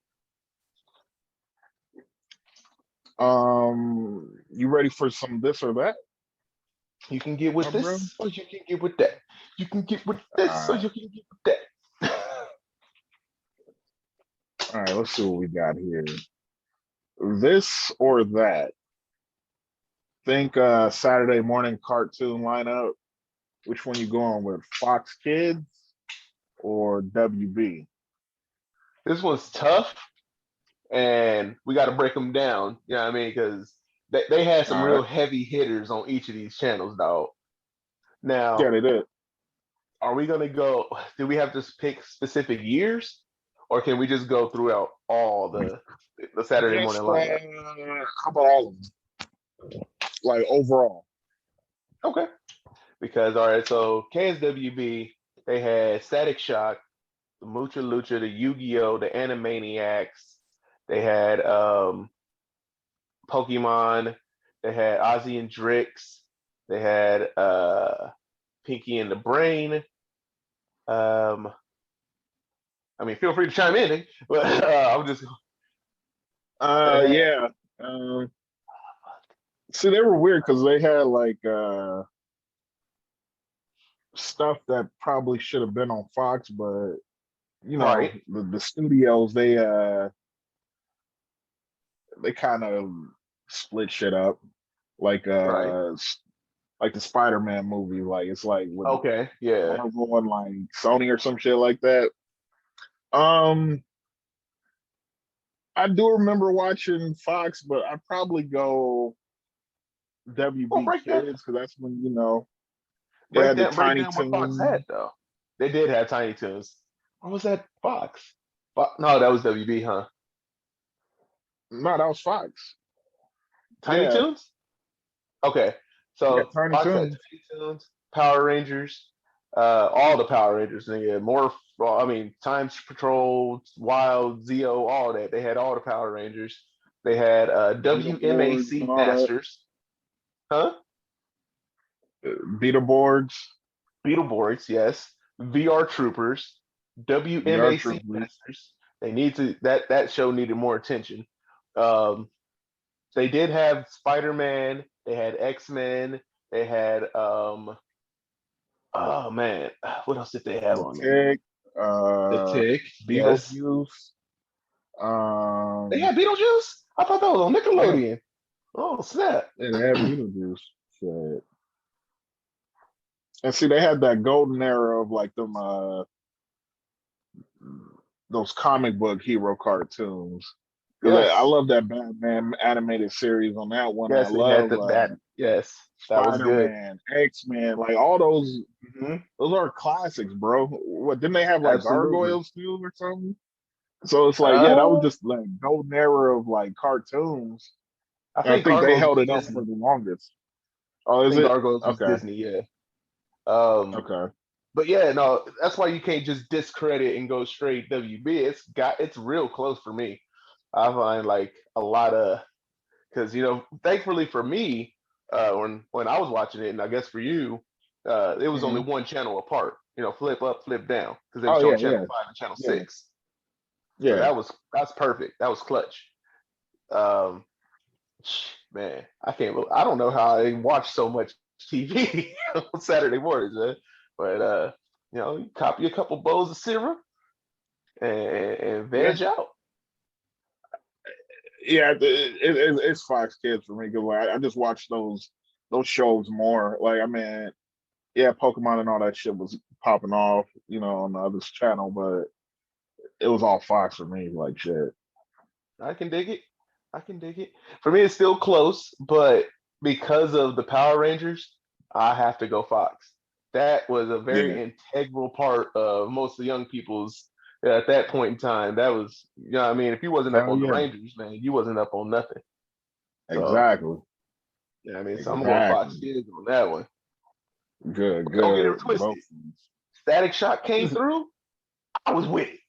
You ready for some this or that, You can get my with bro? this, or you can get with that. You can get with this, or Uh, you can get with that. all right, let's see what we got here. This or that. Think Saturday morning cartoon lineup. Which one you going with? Fox Kids or WB? This one's tough, and we got to break them down. You know what I mean? Because they had some All real right. heavy hitters on each of these channels, dog. Yeah, Now, they did. are we gonna go? Do we have to pick specific years, or can we just go throughout all the Saturday morning Just lineup? how about all of them? Like overall. Okay. Because all right, so KSWB they had Static Shock, the Mucha Lucha, the Yu-Gi-Oh, the Animaniacs. They had Pokemon. They had Ozzy and Drix. They had Pinky and the Brain. Um, I mean, feel free to chime in, but I'm just. They had, Yeah. Um, see, they were weird because they had like stuff that probably should have been on Fox, but you know, right, the studios they kind of split shit up. Like right. like the Spider-Man movie, like it's like with Okay, yeah, Marvel and like Sony or some shit like that. Um, I do remember watching Fox, but I'd probably go well, WB Kids because that's when they had the break Tiny down what Fox Toon. had though. They did have Tiny Toons. Or was that Fox? No, that was WB, huh? No, that was Fox. Tiny Yeah, Toons? Okay. yeah, So Tiny Fox had Toon. Tiny Toons, Power Rangers, all the Power Rangers, nigga. Morph, well, I mean, Times Patrol, Wild, Zeo, all that. They had all the Power Rangers. They had Beetleborgs and WMAC all that. Masters, huh? Beetleborgs, Beetleborgs, yes. VR Troopers, VR WMAC Troopers. Masters. They need to that show needed more attention. Um, they did have Spider-Man, they had X-Men, they had oh man, what else did they have The on there? Tick, The Tick, yes. Beetlejuice. They Um, had Beetlejuice? I thought that was on yeah, Nickelodeon. Oh snap. yeah, they had Beetlejuice. Shit. And see, they had that golden era of like them, those comic book hero cartoons. Because I Yes. love that Batman animated series on that one. I Yes, they had love the bat. Yes, that was Spider good. Man, X Men, like all those. Hmm. Those are classics, bro. What didn't they have like Absolutely. gargoyles too or something? So it's like, yeah, that was Uh, just like golden era of like cartoons. I And I think think they Gargoyles held was it up for Disney. the longest. Oh, I is think it? Gargoyles was Okay. Disney, yeah. Um, Okay. but yeah, no, that's why you can't just discredit and go straight WB. It's real close for me. I find like a lot of because thankfully for me, when I was watching it, and I guess for you, it was only Hmm. one channel apart. Flip up, flip down, because they were Oh showing yeah, channel yeah, 5 and channel yeah, 6. So yeah. that's perfect. That was clutch. Um, man, I don't know how I watch so much TV on Saturday mornings, man. But you copy a couple bowls of syrup and Yeah. veg out. Yeah, it's Fox Kids for me because like, I just watch those shows more. Like I mean, yeah, Pokemon and all that shit was popping off, on the other channel, but it was all Fox for me. Like shit. I can dig it. I can dig it. For me, it's still close, but because of the Power Rangers, I have to go Fox. That was a Yeah. very integral part of most of the young people's at that point in time. That was, what I mean, if you wasn't up Hell on the yeah. Rangers, man, you wasn't up on nothing. So, Exactly. I mean, so I'm going Fox Exactly. Kids on that one. Good. But don't get Good. it Both. twisted. Static Shock came through. I was with it.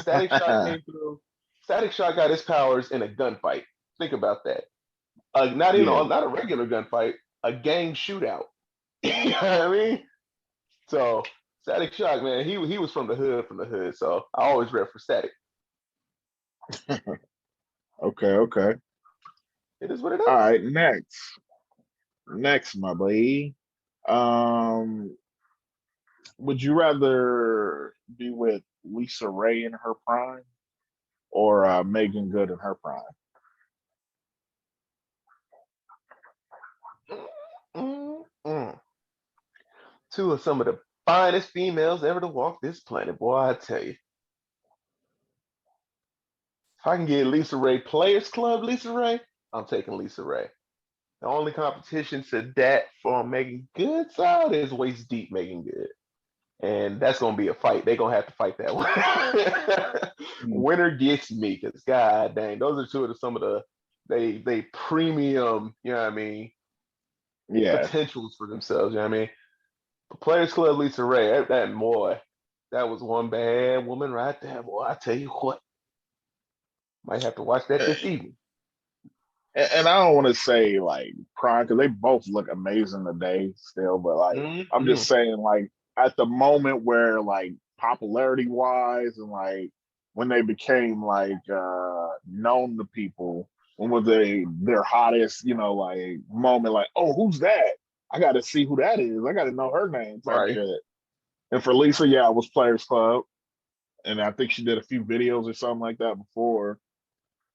Static Shock came through. Static Shock got his powers in a gunfight. Think about that. Not even Yeah. on not a regular gunfight, a gang shootout. You know what I mean? So Static Shock, man, he was from the hood. So I always rep for Static. Okay. Okay. It is what it All is. right. Next, my boy. Um, would you rather be with Lisa Ray in her prime or Megan Good in her prime? Mm-mm. Two of some of the finest females ever to walk this planet, boy. I tell you, if I can get Lisa Ray Players Club, Lisa Ray, I'm taking Lisa Ray. The only competition to that for Megan Good side is waist deep Megan Good. And that's gonna be a fight. They're gonna have to fight that one. Mm. Winner gets me, because god dang, those are two of some of the they premium, what I mean, Yeah. potentials for themselves, you know what I mean? The Players Club Lisa Ray, that boy, that was one bad woman right there, boy. I tell you what, might have to watch that this evening. And I don't want to say like prime because they both look amazing today still, but like I'm Mm-hmm. just saying like at the moment where like popularity wise and like when they became like known to people, when was their hottest, like moment, like, oh, who's that? I gotta see who that is. I gotta know her name type Right. shit. And for Lisa, yeah, it was Players Club. And I think she did a few videos or something like that before.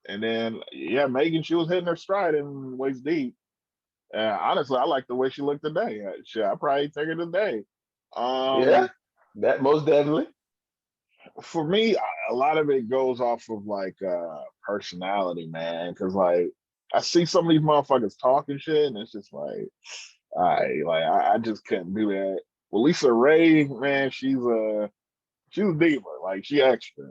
And then, yeah, Megan, she was hitting her stride in waist deep. Honestly, I like the way she looked today. Shit, I probably take her today. Yeah, Um, that most definitely. for me, a lot of it goes off of like personality, man. Because like I see some of these motherfuckers talking shit, and it's just like, I just couldn't do that. Well, Lisa Ray, man, she's a diva. Like she extra.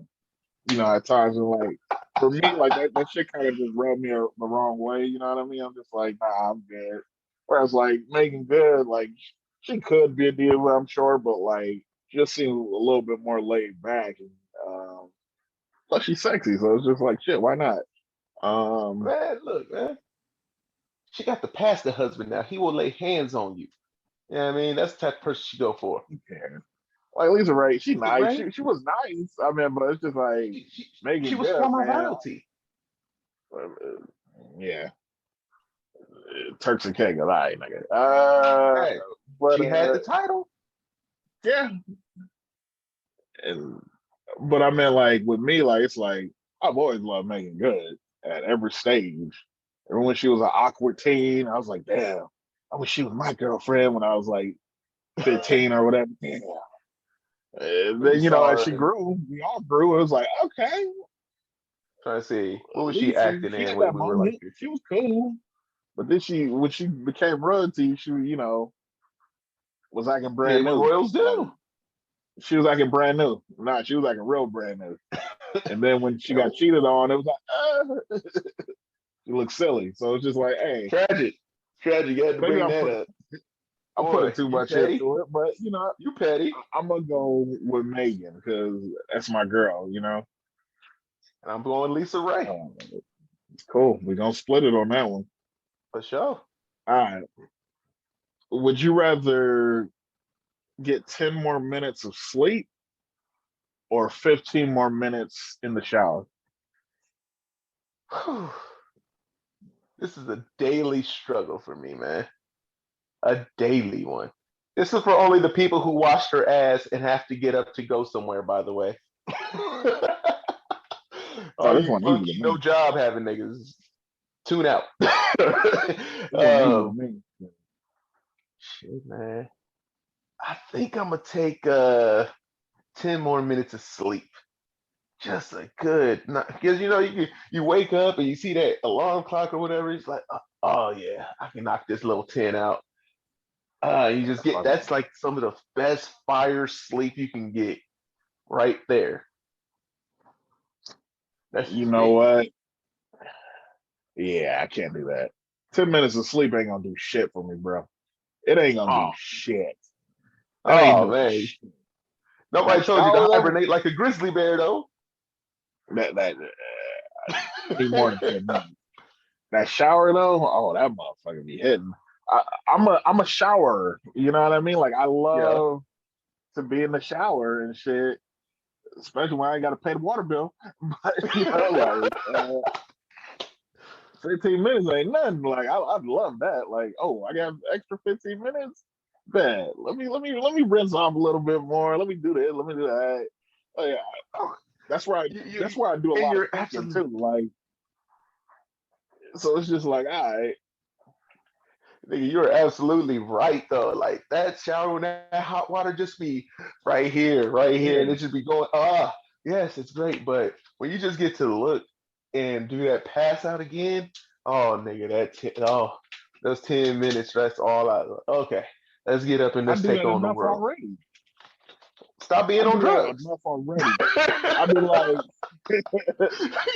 At times and like for me, like that shit kind of just rubbed me the wrong way. You know what I mean? I'm just like, nah, I'm good. Whereas like Megan Good, like she could be a diva, I'm sure, but like just seems a little bit more laid back and plus she's sexy, so it's just like shit, why not? Um Man, look, man. She got to pass the husband now. He will lay hands on you. You know what I mean? That's the type of person she go for. yeah. Like Lisa Ray, she Lisa nice. Ray, She was nice. I mean, but it's just like she Megan was Good, former man. royalty. Yeah, Turks and Caicos, all right, nigga. Hey, But she had the title. yeah, and but I meant like with me, like it's like I've always loved Megan Good at every stage. And when she was an awkward teen, I was like, damn, I wish she was my girlfriend when I was like 15 or whatever. Damn. And When you then, saw as her, she grew, we all grew. It was like, okay, trying to see what at was she least acting she in had when that we were like moment. She 15. was cool. But then when she became royalty, she, was acting brand Did what new. royals Like do. she was acting brand new. Nah, she was acting real brand new. And then when she Yeah, got cheated on, it was like, she looked silly. So it's just like, hey, tragic. Tragic. You had to maybe bring I'm that put up. I'm Boy, putting too you much petty. into it, but You petty. I'm gonna go with Megan because that's my girl. And I'm going Lisa Ray. Um, cool. We're gonna split it on that one. For sure. All right. Would you rather get 10 more minutes of sleep or 15 more minutes in the shower? Whew. This is a daily struggle for me, man. A daily one. This is for only the people who wash their ass and have to get up to go somewhere, by the way. Oh, this one easy to No me. job having niggas tune out. This one easy to um, me. shit, man. I think I'm gonna take 10 more minutes of sleep. Just a good, because you wake up and you see that alarm clock or whatever. It's like, oh yeah, I can knock this little 10 out. You just get Fucking, that's like some of the best fire sleep you can get right there. That's you just know me. what? Yeah, I can't do that. 10 minutes of sleep ain't gonna do shit for me, bro. It ain't gonna do Oh, shit. That ain't oh doing man. shit. Nobody That told you to shower though, hibernate like a grizzly bear though. that I need more than 10 minutes. That shower though, oh, that motherfucker be hitting. I'm a shower. You know what I mean? Like I Yeah. love to be in the shower and shit, especially when I ain't got to pay the water bill. But like 15 minutes ain't nothing. Like I'd love that. Like, oh, I got extra 15 minutes. Man, let me rinse off a little bit more. Let me do this. Let me do that. Like, Oh, that's where I do a and lot of you're thinking absolutely too. Like, so it's just like, all right, nigga, you're absolutely right though. Like that shower when that hot water just be right here, and yeah. it just be going, yes, it's great. But when you just get to look and do that pass out again, oh nigga, those 10 minutes, that's all okay. Let's get up and I let's do take that on the enough world. already. Stop being I on do that drugs. enough already. I be like,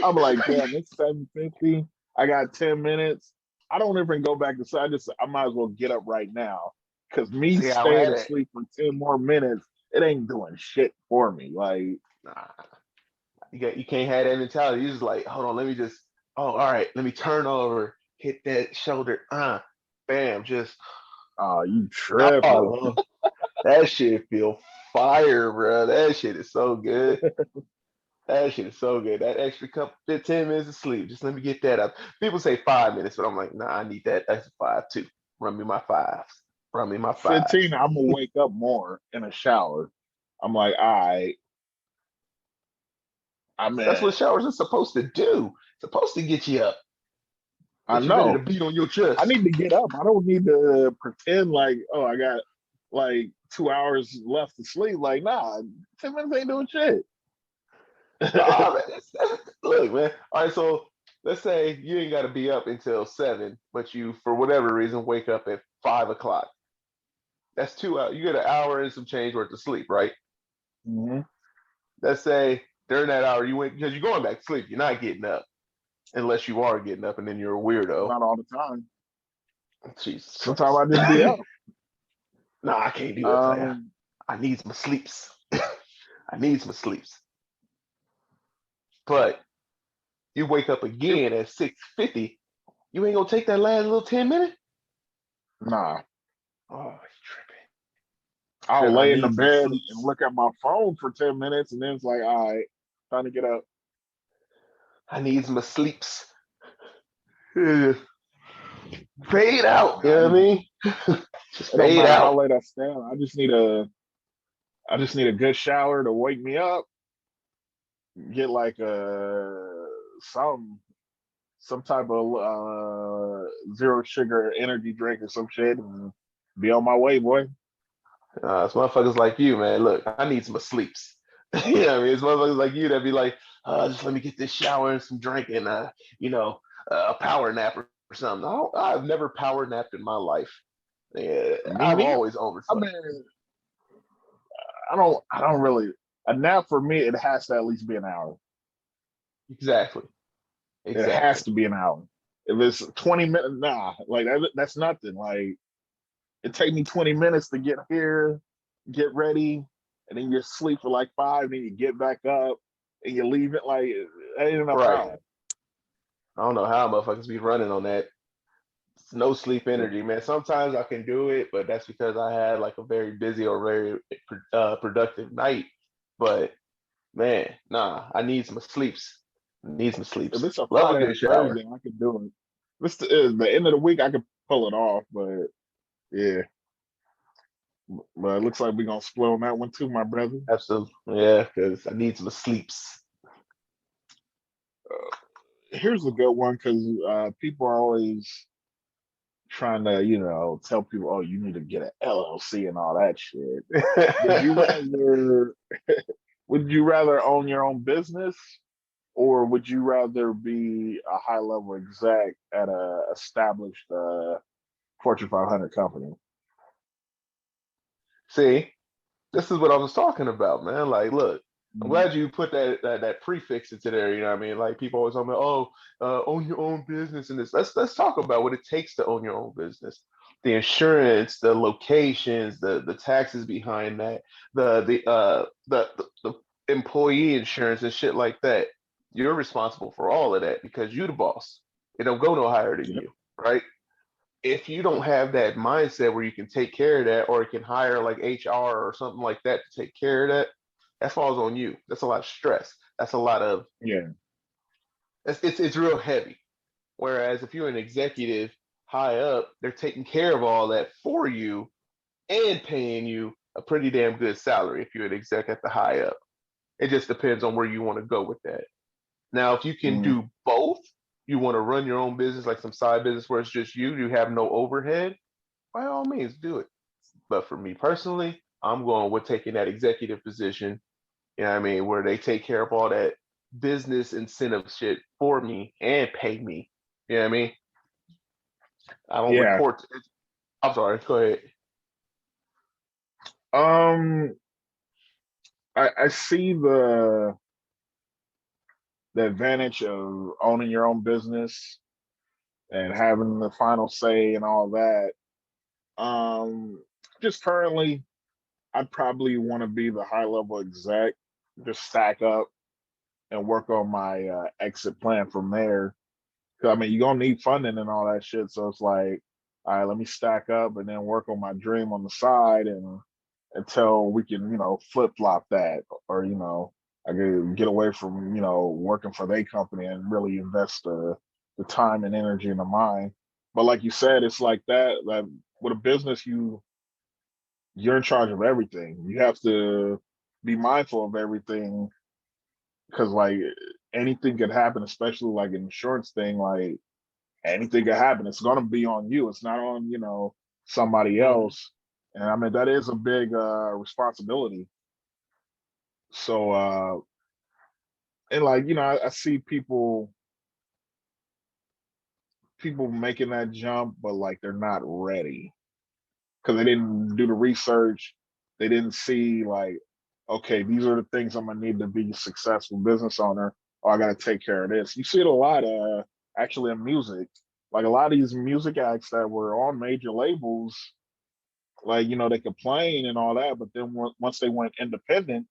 I'm like, damn, it's 7:50. I got 10 minutes. I don't even go back to sleep. I might as well get up right now. Cause me See, I don't have staying that. asleep for 10 more minutes, it ain't doing shit for me. Like, Nah, you can't have that mentality. You just like, hold on, let me just, all right, let me turn over, hit that shoulder, bam, just, oh, you oh, I tripping. love that shit. Feel fire, bro. That shit is so good. That shit is so good. That extra couple 15 minutes of sleep. Just let me get that up. People say 5 minutes, but I'm like, nah, I need that extra five too. Run me my fives. Run me my 15, fives. I'm gonna wake up more in a shower. I'm like, all right, I'm That's in. what showers are supposed to do. Supposed to get you up, I get you ready to know. beat on your I chest. need to get up. I don't need to pretend like, oh, I got like 2 hours left to sleep. Like, nah, 10 minutes ain't doing shit. Nah, man, look, man. All right, so let's say you ain't got to be up until 7, but you, for whatever reason, wake up at 5 o'clock. That's 2 hours. You get an hour and some change worth of sleep, right? Mhm. Let's say during that hour you went because you're going back to sleep. You're not getting up unless you are getting up, and then you're a weirdo. Not all the time. Jesus Sometimes Christ. I just be up. Nah, I can't do that, player. Um, I need some sleeps. I need some sleeps. But you wake up if, again at 6:50. You ain't gonna take that last little 10 minutes. nah, Oh, you tripping. I'll Tripping. I lay in the need some bed and sleeps. look at my phone for 10 minutes and then it's like, all right, time to get up. I need some sleeps. Fade out. You Nah, know what I mean? Just it don't fade matter how out. late I stay. I just need a good shower to wake me up. Get like some type of zero sugar energy drink or some shit and be on my way, boy. It's motherfuckers like you, man. Look, I need some sleeps. You know what I mean? It's motherfuckers like you that be like, just let me get this shower and some drink and, a power nap or something. I've never power napped in my life. Yeah, Me I've neither. always I overslept. mean, I don't really a nap for me. It has to at least be an hour. Exactly. It Exactly. has to be an hour. If it's 20 minutes, nah, like that's nothing. Like it take me 20 minutes to get here, get ready, and then you sleep for like 5, then you get back up and you leave it like that ain't enough Right. time. I don't know how motherfuckers be running on that. It's no sleep Yeah. energy, man. Sometimes I can do it, but that's because I had like a very busy or very productive night. But man, nah, I need some sleeps. Need some If sleeps. it's a Love a Friday or good shower. Thursday, I could do it. If it's the end of the week, I could pull it off, but yeah. But it looks like we're gonna split on that one too, my brother. Absolutely. Yeah, because I need some sleeps. Here's a good one because people are always trying to, tell people, oh, you need to get an LLC and all that shit. Would you rather own your own business, or would you rather be a high level exec at a established Fortune 500 company? See, this is what I was talking about, man. Like, look, I'm Mhm. glad you put that prefix into there. You know what I mean? Like people always talk about, oh, own your own business and this. Let's talk about what it takes to own your own business. The insurance, the locations, the taxes behind that, the employee insurance and shit like that. You're responsible for all of that because you're the boss. It don't go no higher than Yep. you, right? If you don't have that mindset where you can take care of that or you can hire like HR or something like that to take care of that, that falls on you. That's a lot of stress. That's a lot of Yeah. it's real heavy. Whereas if you're an executive high up, they're taking care of all that for you and paying you a pretty damn good salary if you're an exec at the high up. It just depends on where you want to go with that. Now, if you can Mhm. do both, you want to run your own business, like some side business where it's just you have no overhead, by all means do it. But for me personally, I'm going with taking that executive position, you know what I mean, where they take care of all that business incentive shit for me and pay me. You know what I mean? I don't Yeah. report. I'm sorry, go ahead. Um, I see the advantage of owning your own business and having the final say and all that. Just currently, I'd probably want to be the high level exec, just stack up and work on my exit plan from there. 'Cause, I mean, you're gonna need funding and all that shit. So it's like, all right, let me stack up and then work on my dream on the side and until we can, flip flop that, or I could get away from, working for their company and really invest the time and energy in the mind. But like you said, it's like that. Like with a business, you're in charge of everything. You have to be mindful of everything because like anything could happen, especially like an insurance thing. Like anything could happen. It's gonna be on you. It's not on somebody Mhm. else. And I mean that is a big responsibility. So and like I see people making that jump, but like they're not ready because they didn't do the research. They didn't see like, okay, these are the things I'm gonna need to be a successful business owner. Or I got to take care of this. You see it a lot, actually in music. Like a lot of these music acts that were on major labels, like they complain and all that, but then once they went independent,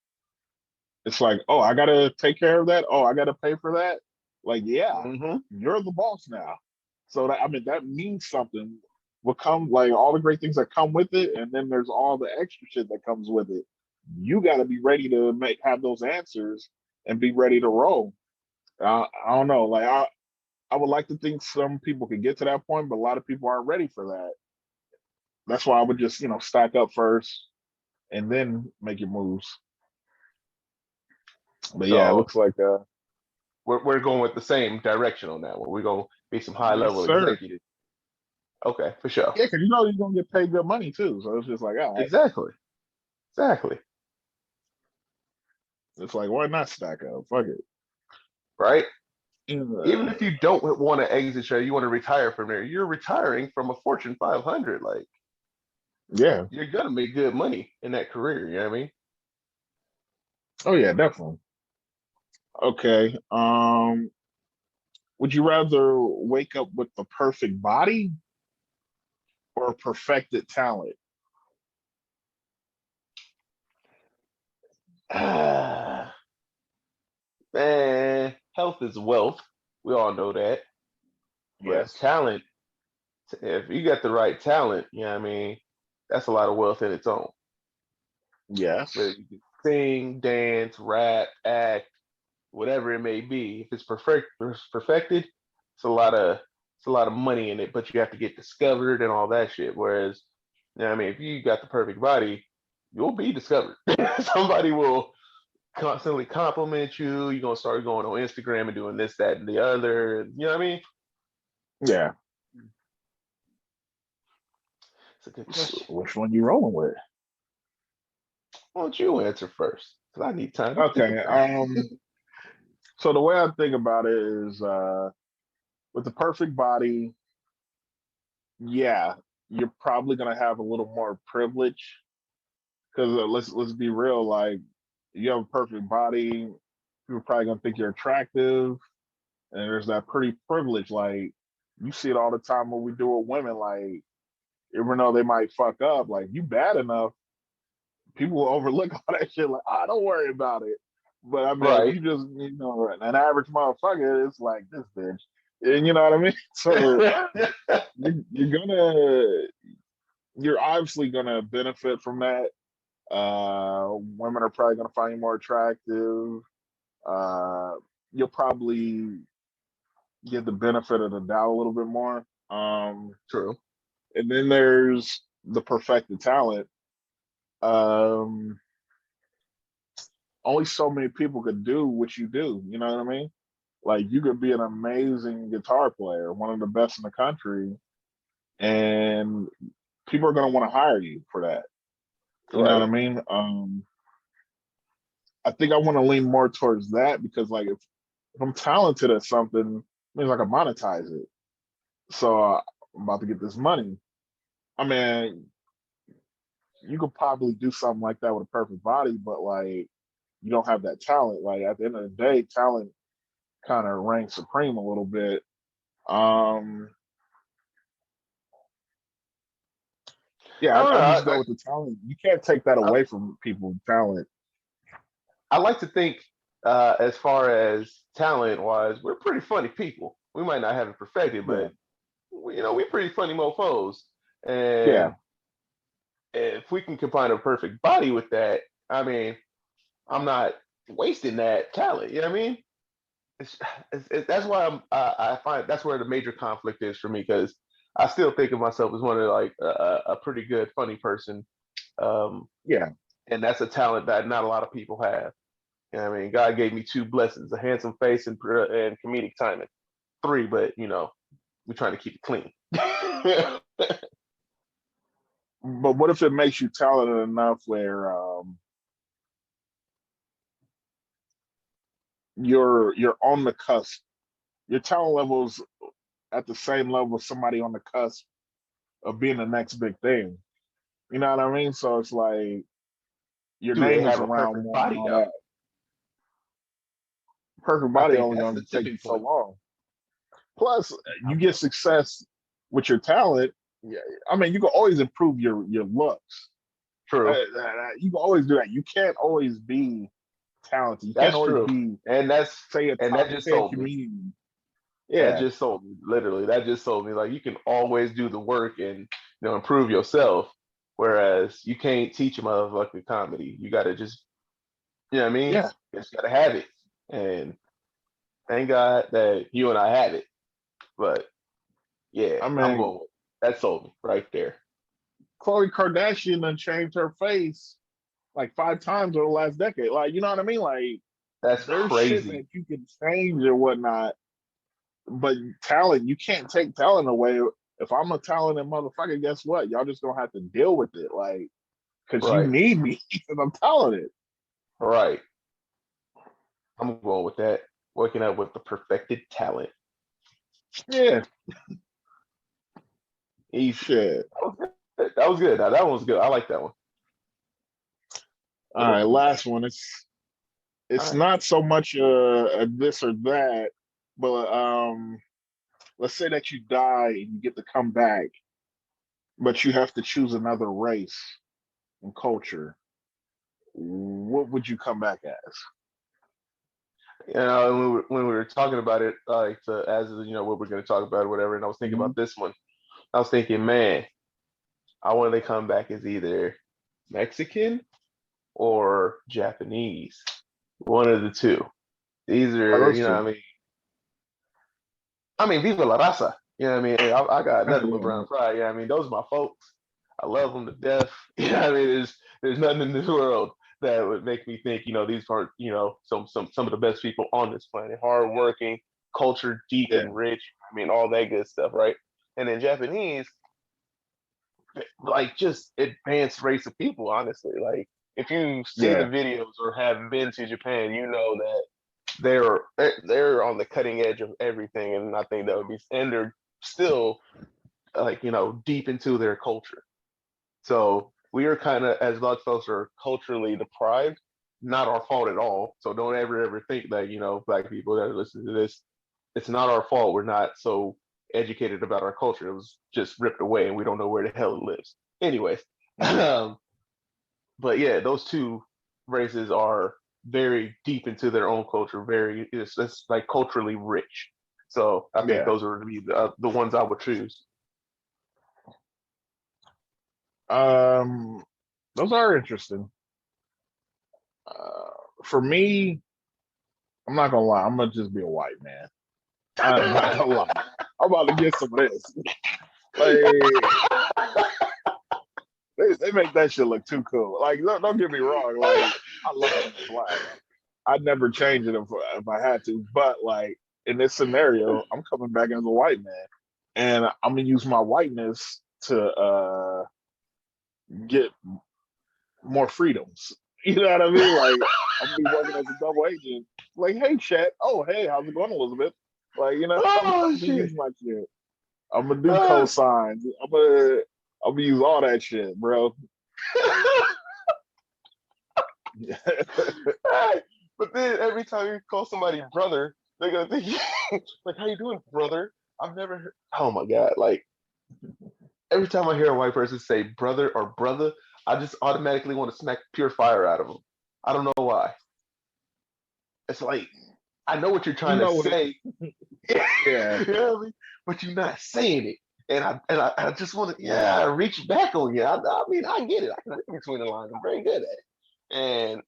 it's like, oh, I got to take care of that. Oh, I got to pay for that. Like, yeah, Mhm. you're the boss now. So that I mean, that means something. What come like all the great things that come with it, and then there's all the extra shit that comes with it. You got to be ready to have those answers and be ready to roll. I don't know. Like I would like to think some people could get to that point, but a lot of people aren't ready for that. That's why I would just stack up first and then make your moves. But yeah, it So looks like we're going with the same direction on that one. We're gonna be some high yes, level sir. executive. Okay, for sure. Yeah, because you're gonna get paid good money too. So it's just like, all right, Exactly. Exactly. it's like why not stack up? Fuck it. Right. Even Uh, if you don't want to exit share, you want to retire from there. You're retiring from a Fortune 500. Like yeah. you're gonna make good money in that career. You know what I mean? Oh yeah, definitely. Okay. Would you rather wake up with the perfect body or perfected talent? Ah, man, health is wealth. We all know that. Whereas Yes. talent, if you got the right talent, you know what I mean, that's a lot of wealth in its own. Whether Yes. you can sing, dance, rap, act, whatever it may be, if it's perfected, it's a lot of money in it, but you have to get discovered and all that shit. Whereas, you know what I mean, if you got the perfect body, you'll be discovered. Somebody will constantly compliment you. You're gonna start going on Instagram and doing this, that, and the other. You know what I mean? Yeah. It's a good question. Which one you rolling with? Why don't you answer first? Because I need time to think Okay. about So the way I think about it is, with the perfect body, yeah, you're probably gonna have a little more privilege because let's be real, like you have a perfect body, people are probably gonna think you're attractive, and there's that pretty privilege. Like you see it all the time when we do with women, like even though they might fuck up, like you bad enough, people will overlook all that shit. Like, ah, don't worry about it. But I it. mean, if Right. you just, an average motherfucker, it's like this bitch, and you know what I mean. So you're gonna, you're obviously gonna benefit from that. Women are probably gonna find you more attractive. Uh, you'll probably get the benefit of the doubt a little bit more. True. And then there's the perfected talent. Um, Only so many people could do what you do. You know what I mean? Like you could be an amazing guitar player, one of the best in the country, and people are gonna want to hire you for that. You know what I Right. mean? I think I want to lean more towards that because like if I'm talented at something, it means I can monetize it. So I'm about to get this money. I mean, you could probably do something like that with a perfect body, but like you don't have that talent. Like at the end of the day, talent kind of reigns supreme a little bit. Um, I yeah, don't know. I just go with the talent. You can't take that I, away from people. Talent. I like to think, as far as talent wise, we're pretty funny people. We might not have it perfected, Yeah, but we're pretty funny mofos. yeah. And if we can combine a perfect body with that, I mean, I'm not wasting that talent. You know what I mean? It's, that's why I find that's where the major conflict is for me because I still think of myself as one of like a pretty good funny person, um, Yeah, and that's a talent that not a lot of people have. You know what I mean, God gave me two blessings: a handsome face and comedic timing. Three, but we're trying to keep it clean. but what if it makes you talented enough where you're on the cusp? Your talent levels at the same level as somebody on the cusp of being the next big thing. You know what I mean? So it's like your Do they name is have a around perfect more and body all though? that. Perfect I body think only that's going the to take tipping you so point. long. Plus, you get success with your talent. Yeah, I mean, you can always improve your looks. True. You can always do that. You can't always be talented. You can't That's always true. be, And say, a that top just 10 sold me. comedian. That Yeah, just sold me. Literally, that just sold me. Like you can always do the work and improve yourself, whereas you can't teach a motherfucking comedy. You got to just what I mean. yeah. You just got to have it. And thank God that you and I have it. But yeah, I I'm mean, going with that sold me right there. Khloe Kardashian done changed her face like 5 times over the last decade. Like, you know what I mean? Like, That's there's shit crazy. that you can change or whatnot, but talent, you can't take talent away. If I'm a talented motherfucker, guess what? Y'all just gonna have to deal with it, like, because you Right. need me because I'm talented. Right. I'm going with that. Working out with the perfected talent. Yeah, Easy. shit. That was good. That was good. Now, that one was good. I like that one. All right, last one. All It's right. not so much a this or that, but let's say that you die and you get to come back, but you have to choose another race and culture. What would you come back as? When we were talking about it, like as what we're going to talk about or whatever, and I was thinking Mhm. about this one. I was thinking, man, I want to come back as either Mexican or Japanese. One of the two. These Are are, those two? what I mean, viva la raza. You know what I mean? I got nothing but Yeah. brown pride. You know what I mean? Those are my folks. I love them to death. You know what I mean? There's nothing in this world that would make me think, these are, some of the best people on this planet, hardworking, culture deep Yeah, and rich. I mean, all that good stuff, right? And then Japanese, like just advanced race of people, honestly. Like if you've seen the yeah, videos or have been to Japan, you know that they're on the cutting edge of everything, and I think that would be, and they're still like deep into their culture. So we are kind of, as black folks, are culturally deprived. Not our fault at all. So don't ever think that black people that are listening to this, it's not our fault. We're not so educated about our culture. It was just ripped away, and we don't know where the hell it lives. Anyways, yeah, but yeah, those two races are very deep into their own culture. Very, it's like culturally rich. So I think yeah. those are the ones I would choose. Um, those are interesting. For me, I'm not gonna lie. I'm gonna just be a white man. I'm not gonna lie. I'm about to get some of this. Like they make that shit look too cool. Like don't get me wrong. Like I love being black. I'd never change it if I had to. But like in this scenario, I'm coming back as a white man, and I'm gonna use my whiteness to get more freedoms. You know what I mean? Like I'm gonna be working as a double agent. Like, hey, Chet. Oh, hey, how's it going, Elizabeth? Like, I'm Oh gonna shit! use my shit. I'm gonna do Oh. cosigns. I'm gonna use all that shit, bro. Right. But then every time you call somebody brother, they're gonna think like, "How you doing, brother?" I've never heard. Oh my god! Like every time I hear a white person say brother or brother, I just automatically want to smack pure fire out of them. I don't know why. It's like I know what you're You trying to know what? say, Yeah, you know what I mean? But you're not saying it. And I just want to reach back on you. I mean I get it. I can read between the lines. I'm very good at it. And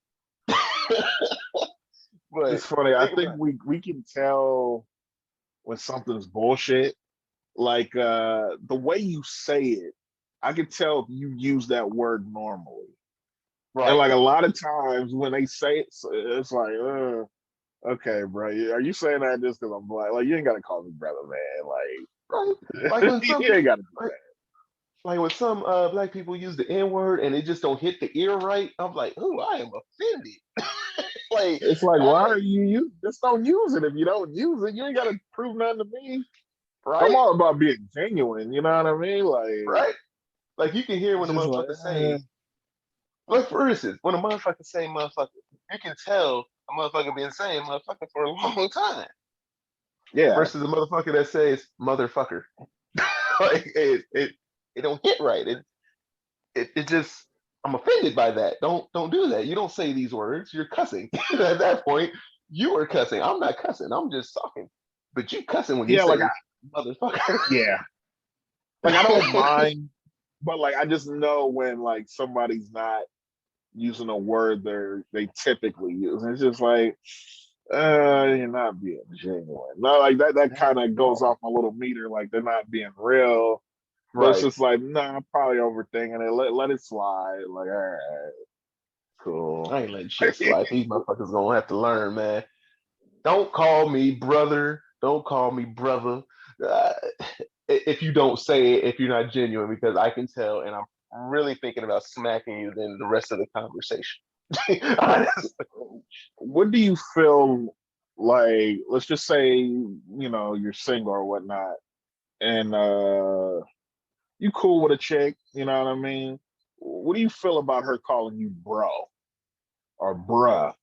but it's funny. I think think about we can tell when something's bullshit. Like the way you say it, I can tell if you use that word normally. And right. like a lot of times when they say it, it's like, okay, bro, are you saying that just because I'm black? Like, you ain't gotta call me brother, Right. Like like, when some you ain't people gotta do like, like when some black people use the N word and it just don't hit the ear right, I'm like, oh, I am offended. Like that. It's like, why I are you just don't use it? If you don't use it, you ain't gotta prove nothing to me. I'm right, all about being genuine, you know what I mean? Like, right. Like you can hear it's when the just like, motherfucker say, like for instance, when a motherfucker say motherfucker, you can tell a motherfucker been saying motherfucker for a long time yeah, versus a motherfucker that says motherfucker. Like it don't hit right. It just I'm offended by that. Don't do that. You don't say these words. You're cussing. At that point, you are cussing. I'm not cussing. I'm just talking. But you cussing when you yeah, like, say motherfucker. yeah, like I don't mind, but like I just know when like somebody's not using a word they typically use. And it's just like, you're not being genuine. No, like that kind of goes off my little meter, like they're not being real. But it's Right. just like, nah, I'm probably overthinking it. Let it slide. Like, all right, cool. I ain't letting shit slide. These motherfuckers gonna have to learn, man. Don't call me brother. Don't call me brother. Uh, if you don't say it, if you're not genuine, because I can tell, and I'm really thinking about smacking you then the rest of the conversation. Honestly. What do you feel like? Let's just say, you're single or whatnot, and you cool with a chick, you know what I mean? What do you feel about her calling you bro or bruh?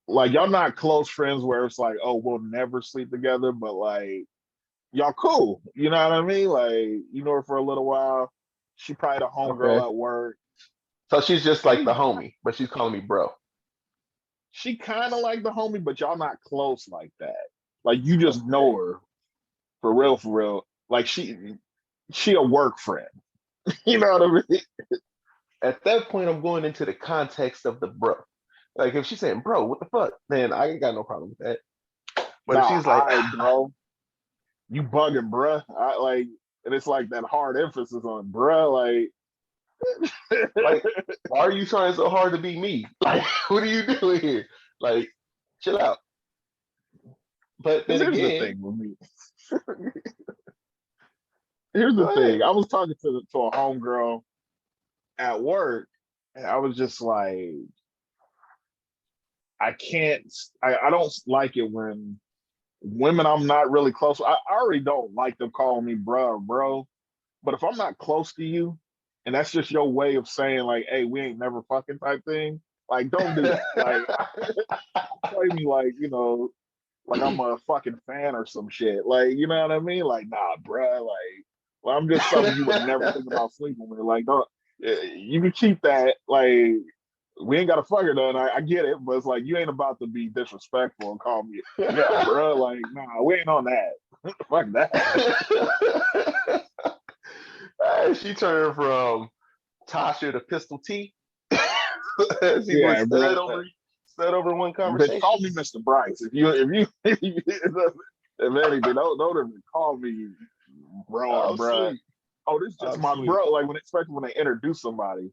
Like y'all not close friends where it's like, oh, we'll never sleep together, but like y'all cool. You know what I mean? Like you know her for a little while. She probably the Okay. homegirl at work. So she's just like the She homie, but she's calling me bro. she kind of like the homie, but y'all not close like that. Like you just know Okay. her for real, for real. Like she a work friend. You know what I mean? At that point, I'm going into the context of the bro. Like if she's saying bro, what the fuck, then I ain't got no problem with that. But if Nah, she's like, bro. You bugging, bruh. And it's like that hard emphasis on bruh. Like, Like, why are you trying so hard to be me? Like, what are you doing here? Like, chill out. But Because then here's the again, thing with me. Here's the go ahead. thing. I was talking to a homegirl at work, and I was just like, I can't. I don't like it when women I'm not really close. I already don't like them calling me bruh or bro. But if I'm not close to you, and that's just your way of saying like, "Hey, we ain't never fucking" type thing, like, don't do that. Like, play me like, like I'm a fucking fan or some shit. Like, you know what I mean? Like, nah, bruh. Like, well, I'm just something you would never think about sleeping with. Like, don't. You can keep that. Like, we ain't got to fuck her done. I get it, but it's like you ain't about to be disrespectful and call me, yeah, bruh. Like, nah, we ain't on that. Fuck that. She turned from Tasha to Pistol T. She went Yeah, bro. stud over one Bitch, call conversation. me Mr. Bryce. If anything, don't even call me bro or Oh, bruh. sweet. Oh, this is just Oh, my sweet. bro. Like especially when they introduce somebody,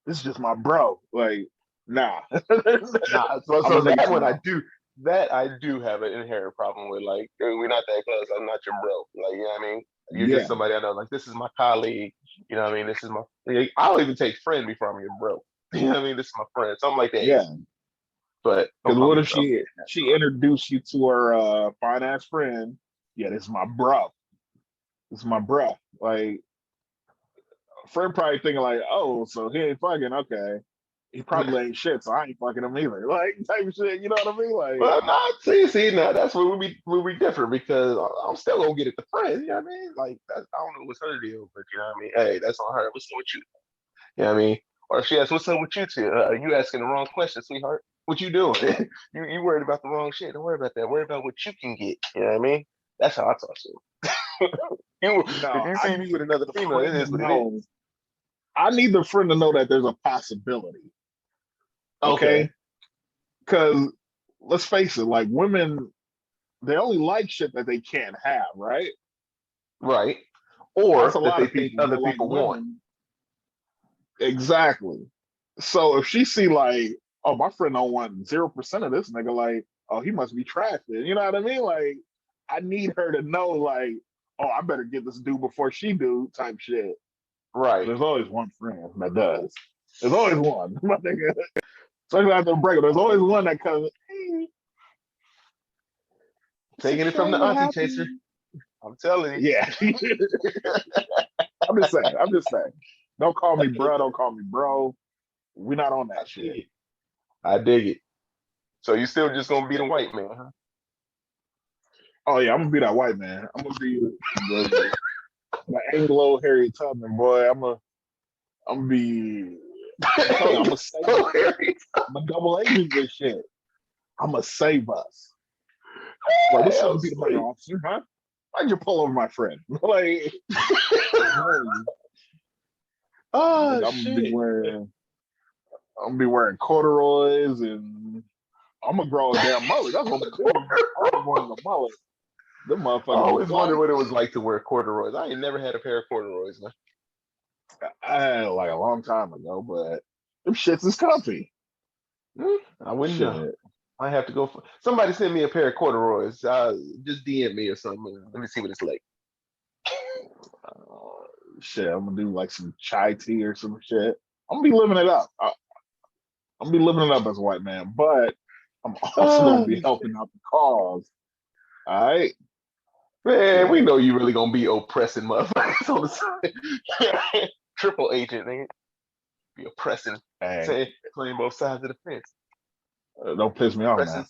this is just my bro. Like, nah. Nah, so I'm a nigga that to one know. I do have an inherent problem with. Like, we're not that close. I'm not your bro. Like, you know what I mean? You're just Yeah, somebody I know. Like, this is my colleague. You know what I mean? This is my. Like, I'll even take friend before I'm your bro. You know what I mean? This is my friend. Something like that. yeah. But don't Because call what me if bro. she introduced you to her fine ass friend? Yeah, this is my bro. This is my bro. Like, friend probably thinking like, oh, so he ain't fucking. Okay, he probably ain't shit, so I ain't fucking him either. Like type of shit. You know what I mean? Like, Well, not see now that's where we differ because I'm still gonna get it to friends. You know what I mean? Like, that's, I don't know what's her deal, but you know what I mean. Hey, that's on her. What's up with you? You know what I mean? Or if she asks, "What's up with you two?" You asking the wrong question, sweetheart. What you doing? You worried about the wrong shit. Don't worry about that. Worry about what you can get. You know what I mean? That's how I talk to her. If no, you I see me with need another the female, it friend to is what it is. know. I need the friend to know that there's a possibility. Okay, Okay, because let's face it, like women, they only like shit that they can't have, right? right. That's a Or that lot they of think people, other but like people want. women, exactly. So if she see like, oh, my friend don't want 0% of this nigga, like, oh, he must be trash. You know what I mean? Like, I need her to know, like, oh, I better get this dude before she do, type shit. Right. There's always one friend that does. There's always one, my nigga. Especially after a breakup, there's always one that comes, hey, it's a Taking it from the shame what auntie chaser. happened. I'm telling Yeah. I'm just saying. I'm just saying. Don't call me bro. Don't call me bro. We're not on I that dig shit. it. I dig it. So you still just gonna be the white man, huh? Oh yeah, I'm gonna be that white man. I'm gonna be the Anglo Harriet Tubman boy. I'm gonna be. I'm telling you, I'm gonna save So us. Harry. I'm gonna double agent this shit. I'm gonna save us. Like, what's up, Hell to be the murder sweet. officer, huh? Why'd you pull over my friend? Like, no, Oh nigga, shit. I'm gonna be wearing corduroys and I'm gonna grow a damn mullet. That's what I'm gonna do. I'm gonna go in the mullet. Them I motherfuckers be always wondered flying. what it was like to wear corduroys. I ain't never had a pair of corduroys, man. I had it like a long time ago, but them shits is comfy. I wouldn't know. Shit. I have to go for somebody send me a pair of corduroys. Just DM me or something. Let me see what it's like. Uh, shit, I'm gonna do like some chai tea or some shit. I'm gonna be living it up. I'm gonna be living it up as a white man, but I'm also gonna Oh be helping out the cause. All right. man, we Shit. know you really gonna be oppressing motherfuckers on the side. Triple agent, nigga. Be oppressing, Hey, say playing both sides of the fence. don't piss me off Oppressing. now.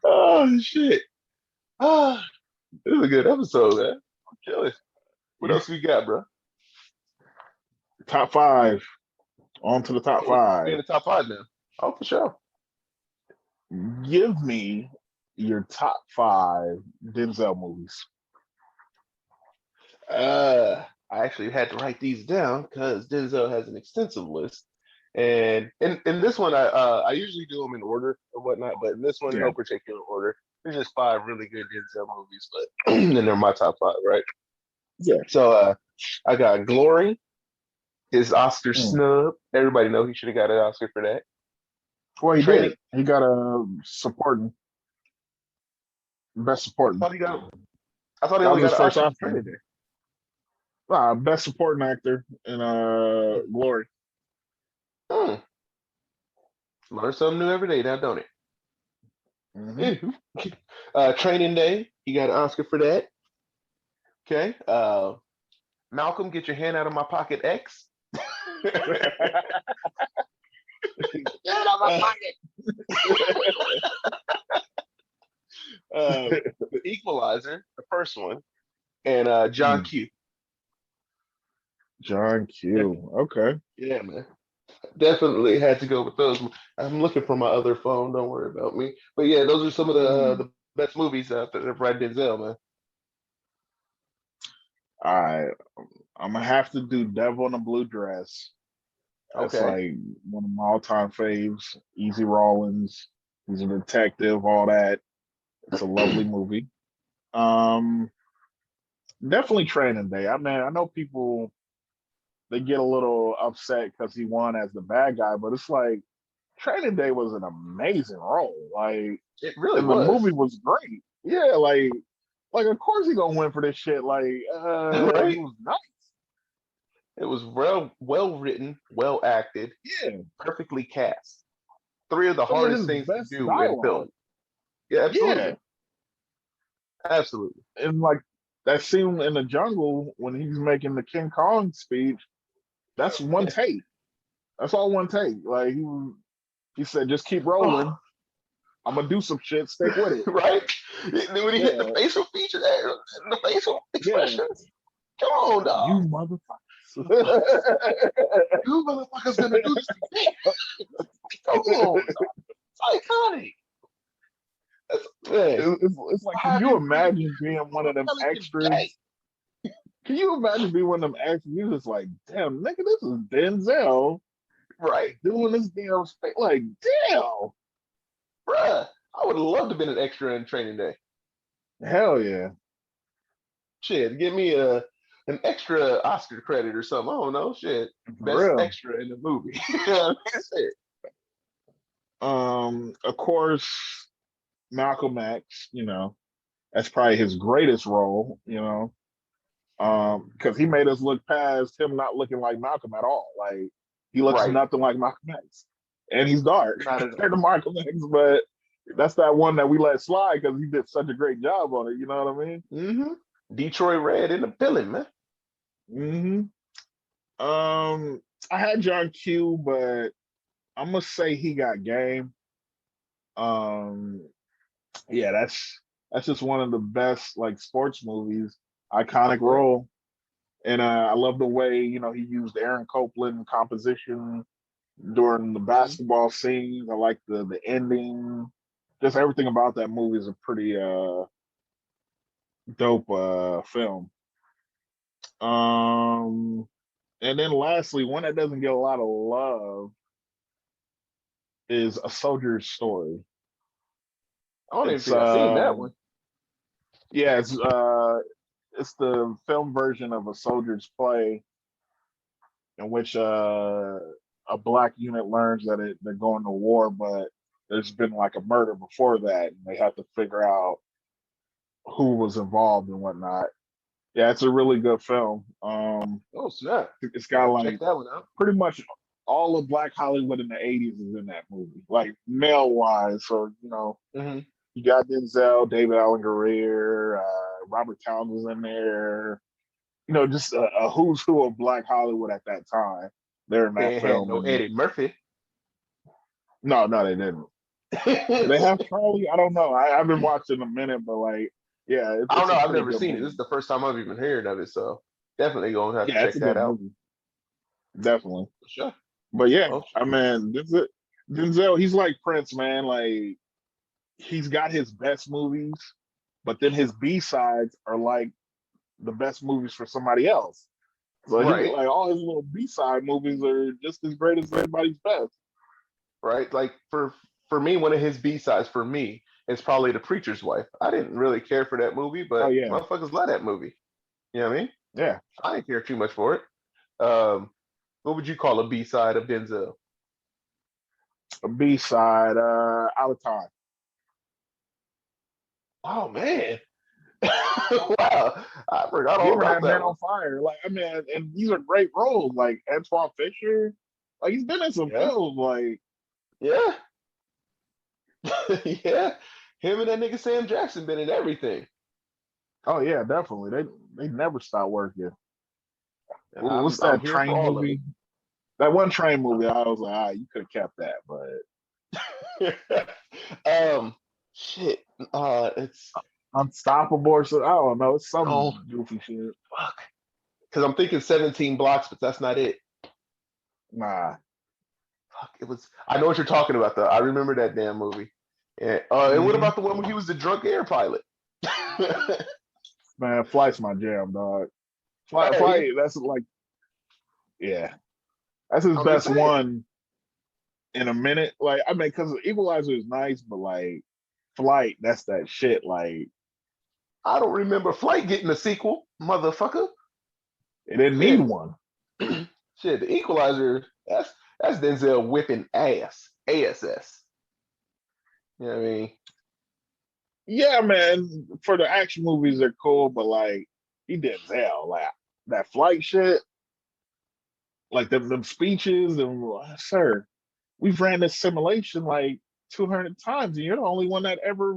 Oh shit. Ah, this is a good episode, man. I'm jealous. What else we got, bro? Top five. On to the top Oh, we in five. the top five now. Oh, for sure. Give me your top five Denzel movies. I actually had to write these down because Denzel has an extensive list. And in this one, I usually do them in order or whatnot, but in this one, Yeah. no particular order. There's just five really good Denzel movies, but and they're my top five, right? Yeah. So I got Glory, his Oscar Mm. snub. Everybody know he should have got an Oscar for that. Well, he did. Training. He got a supporting, best I supporting. thought he got. I thought he That only was his got an first Oscar for Oscar. Training Day. Best supporting actor in Glory. Hmm. Learn something new every day now, don't it? Hmm. Anywho, Training Day. He got an Oscar for that. Okay. Malcolm, get your hand out of my pocket, X. Get out of my pocket. The Equalizer, the first one, and John Mm, Q. John Q. Okay. Yeah, man. Definitely had to go with those. I'm looking for my other phone. Don't worry about me. But yeah, those are some of Mm. the best movies that have Brad Denzel, man. All right. I'm gonna have to do Devil in a Blue Dress. That's Okay. like one of my all-time faves. Easy Rawlins. He's a detective. All that. It's a lovely movie. Um, Definitely Training Day. I mean, I know people they get a little upset because he won as the bad guy, but it's like Training Day was an amazing role. Like, It really and the movie was. was great. Yeah, like of course he gonna win for this shit. Like, it Right? was nice. It was well written, well acted, Yeah, perfectly cast. Three of the some of hardest his things to best do in film. dialogue. Yeah, Yeah, absolutely. Absolutely. and like that scene in the jungle when he's making the King Kong speech. That's one take. That's all one take. Like he said, just keep rolling. Oh, I'm gonna do some shit. Stick with it. right? Then when he hit the Yeah, facial features, the facial yeah. expressions, come on, dog. You motherfuckers. You motherfuckers gonna do this to me. Come on, dog. It's iconic. That's, man, It's like, I'll can have you you breathe. imagine being one of them Tell it today. extras? Can you imagine being one of them extras? You're just like, damn, nigga, this is Denzel Right, doing this damn space. Like, damn, bruh. I would have loved to have been an extra in Training Day. hell yeah, Shit, give me an extra Oscar credit or something. I don't know. Shit, for best real. extra in the movie. That's it. Of course, Malcolm X. That's probably his greatest role. Because he made us look past him not looking like Malcolm at all. Like he looks Right. nothing like Malcolm X, and he's dark Not at compared to all. Malcolm X. But that's that one that we let slide because he did such a great job on it. You know what I mean? Mm-hmm. Detroit Red in the building, man. Hmm. I had John Q, but I'm gonna say he got game. Um, yeah, that's just one of the best like sports movies. Iconic Yeah. role. And I love the way he used Aaron Copland composition during the Mm-hmm. basketball scenes. I like the ending. Just everything about that movie is a pretty dope film. Um, and then lastly, one that doesn't get a lot of love is A Soldier's Story. I don't even It's think I've seen that one. yeah, it's the film version of A Soldier's Play in which a black unit learns that they're going to war, but there's been like a murder before that, and they have to figure out who was involved and whatnot. Yeah, it's a really good film. Oh snap! It's I got gotta check like that one out. pretty much all of Black Hollywood in the '80s is in that movie, like male wise. So Mm-hmm. you got Denzel, David Allen Greer, Robert Towns was in there. Just a who's who of Black Hollywood at that time. They're in They that ain't had film, no and Eddie Murphy. no, they didn't. Do they have Charlie? I don't know. I've been watching in a minute, but like, yeah, I don't it's know. a I've pretty never good seen it. This movie. is the first time I've even heard of it, so definitely gonna have to Yeah, it's check a that good out. movie, definitely. For sure. But yeah, Oh, I mean, Denzel, he's like Prince, man. Like he's got his best movies, but then his B sides are like the best movies for somebody else. So he right, like all his little B side movies are just as great as everybody's best. right. Like for me, one of his B sides for me It's probably The Preacher's Wife. I didn't really care for that movie, Oh but yeah, motherfuckers love that movie. You know what I mean? yeah. I didn't care too much for it. Um, what would you call a B side of Denzel? A B side, Out of Time. Oh man. Wow. I forgot all Give her about that that Man one. on Fire. Like, I mean, and these are great roles. Like Antoine Fisher, like he's been in some Yeah. films. Like, Yeah. Yeah. Him and that nigga Sam Jackson been in everything. oh yeah, definitely. They never stop working. And What's I'm that here for train all of movie? That one train movie. I was like, you could have kept that, but it. Shit. It's Unstoppable or so. I don't know. It's some oh goofy shit. fuck. Because I'm thinking 17 blocks, but that's not it. Nah. Fuck, it was. I know what you're talking about though. I remember that damn movie. And what Hmm. about the one where he was the drunk air pilot? Man, Flight's my jam, dog. Hey, Flight. That's like, yeah, that's his I'm just best saying. one in a minute. Like, I mean, because Equalizer is nice, but like Flight, that's that shit. Like, I don't remember Flight getting a sequel, motherfucker. it didn't need Shit, one. shit. The Equalizer. That's Denzel whipping ass. Ass. You know what I mean? Yeah, man. For the action movies, they're cool, but like he did hell. Like that flight shit, like them speeches, and sir, we've ran this simulation like 200 times, and you're the only one that ever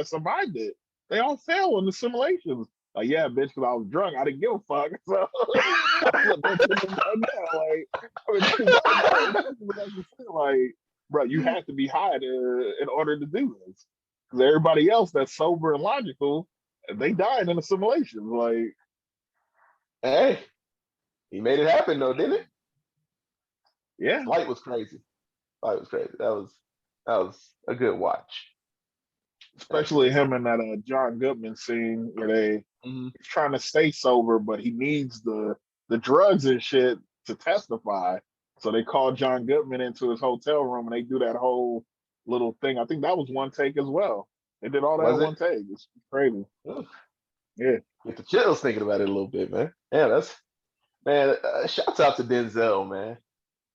survived it. They all fail in the simulations. Like, yeah, bitch, because I was drunk. I didn't give a fuck. So I was like, bitch, it was done now. Like, I mean, that's the thing. Like, bro, you have to be high in order to do this. Because everybody else that's sober and logical, they died in a simulation. Like, Hey, he made it happen though, didn't it? yeah, Flight was crazy. Flight was crazy. That was a good watch. That's a especially good him watch. in that John Goodman scene where they Mhm. he's trying to stay sober, but he needs the drugs and shit to testify. So they call John Goodman into his hotel room and they do that whole little thing. I think that was one take as well. They did all that Was in it? one take. It's crazy. Ugh. Yeah. Get the chills thinking about it a little bit, man. Yeah, that's man. Shouts out to Denzel, man.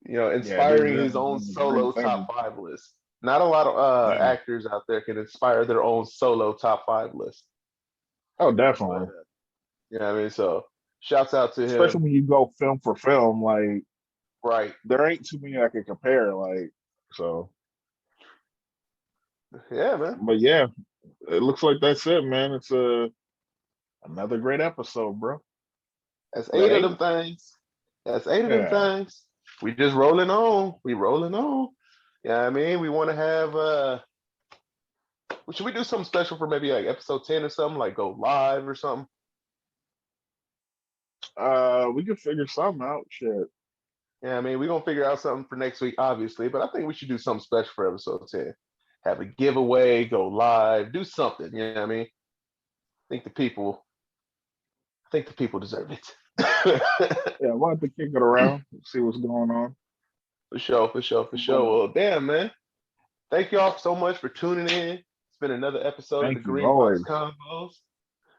Yeah, Inspiring his Denzel is own one of the great solo top things. five list. Not a lot of Yeah. actors out there can inspire their own solo top five list. Oh, But definitely. you know what I mean? So shouts out to him. Especially when you go film for film, like Right. there ain't too many I can compare. Like, so Yeah, man. but yeah, it looks like that's it, man. It's another great episode, bro. That's Is that eight of eight? them things. That's eight of them Yeah. things. We just rolling on. We rolling on. Yeah, I mean, we want to have should we do something special for maybe like episode 10 or something, like go live or something? We could figure something out. Shit. Yeah, I mean, we're gonna figure out something for next week, obviously, but I think we should do something special for episode 10. Have a giveaway, go live, do something. You know what I mean? think the people I think the people deserve it. Yeah, we'll have to kick it around, see what's going on. For sure, for sure, for But sure. Well, damn, man. Thank y'all so much for tuning in. It's been another episode of the thank you, Greenbox always. Convos.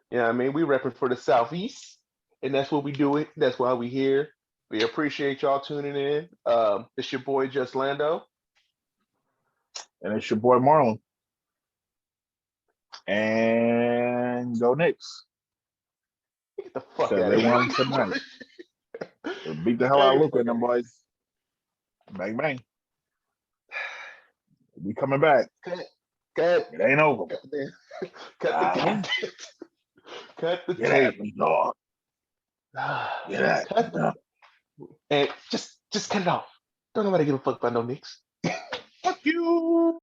Yeah, I mean, we repping for the Southeast, and that's what we do it. That's why we here. We appreciate y'all tuning in. It's your boy JSTLando. And it's your boy Marlon. And go Knicks. Get the fuck Because out they of here. won tonight. Beat the hell out Hey, of Luca fuck and out them of here. boys. Bang, we coming back. Cut, cut, It ain't over. cut the goddamn, cut the Get at tape. me, dog. Get at me, Cut the, dog. and just cut it off. Don't nobody give a fuck about no Knicks. Fuck you.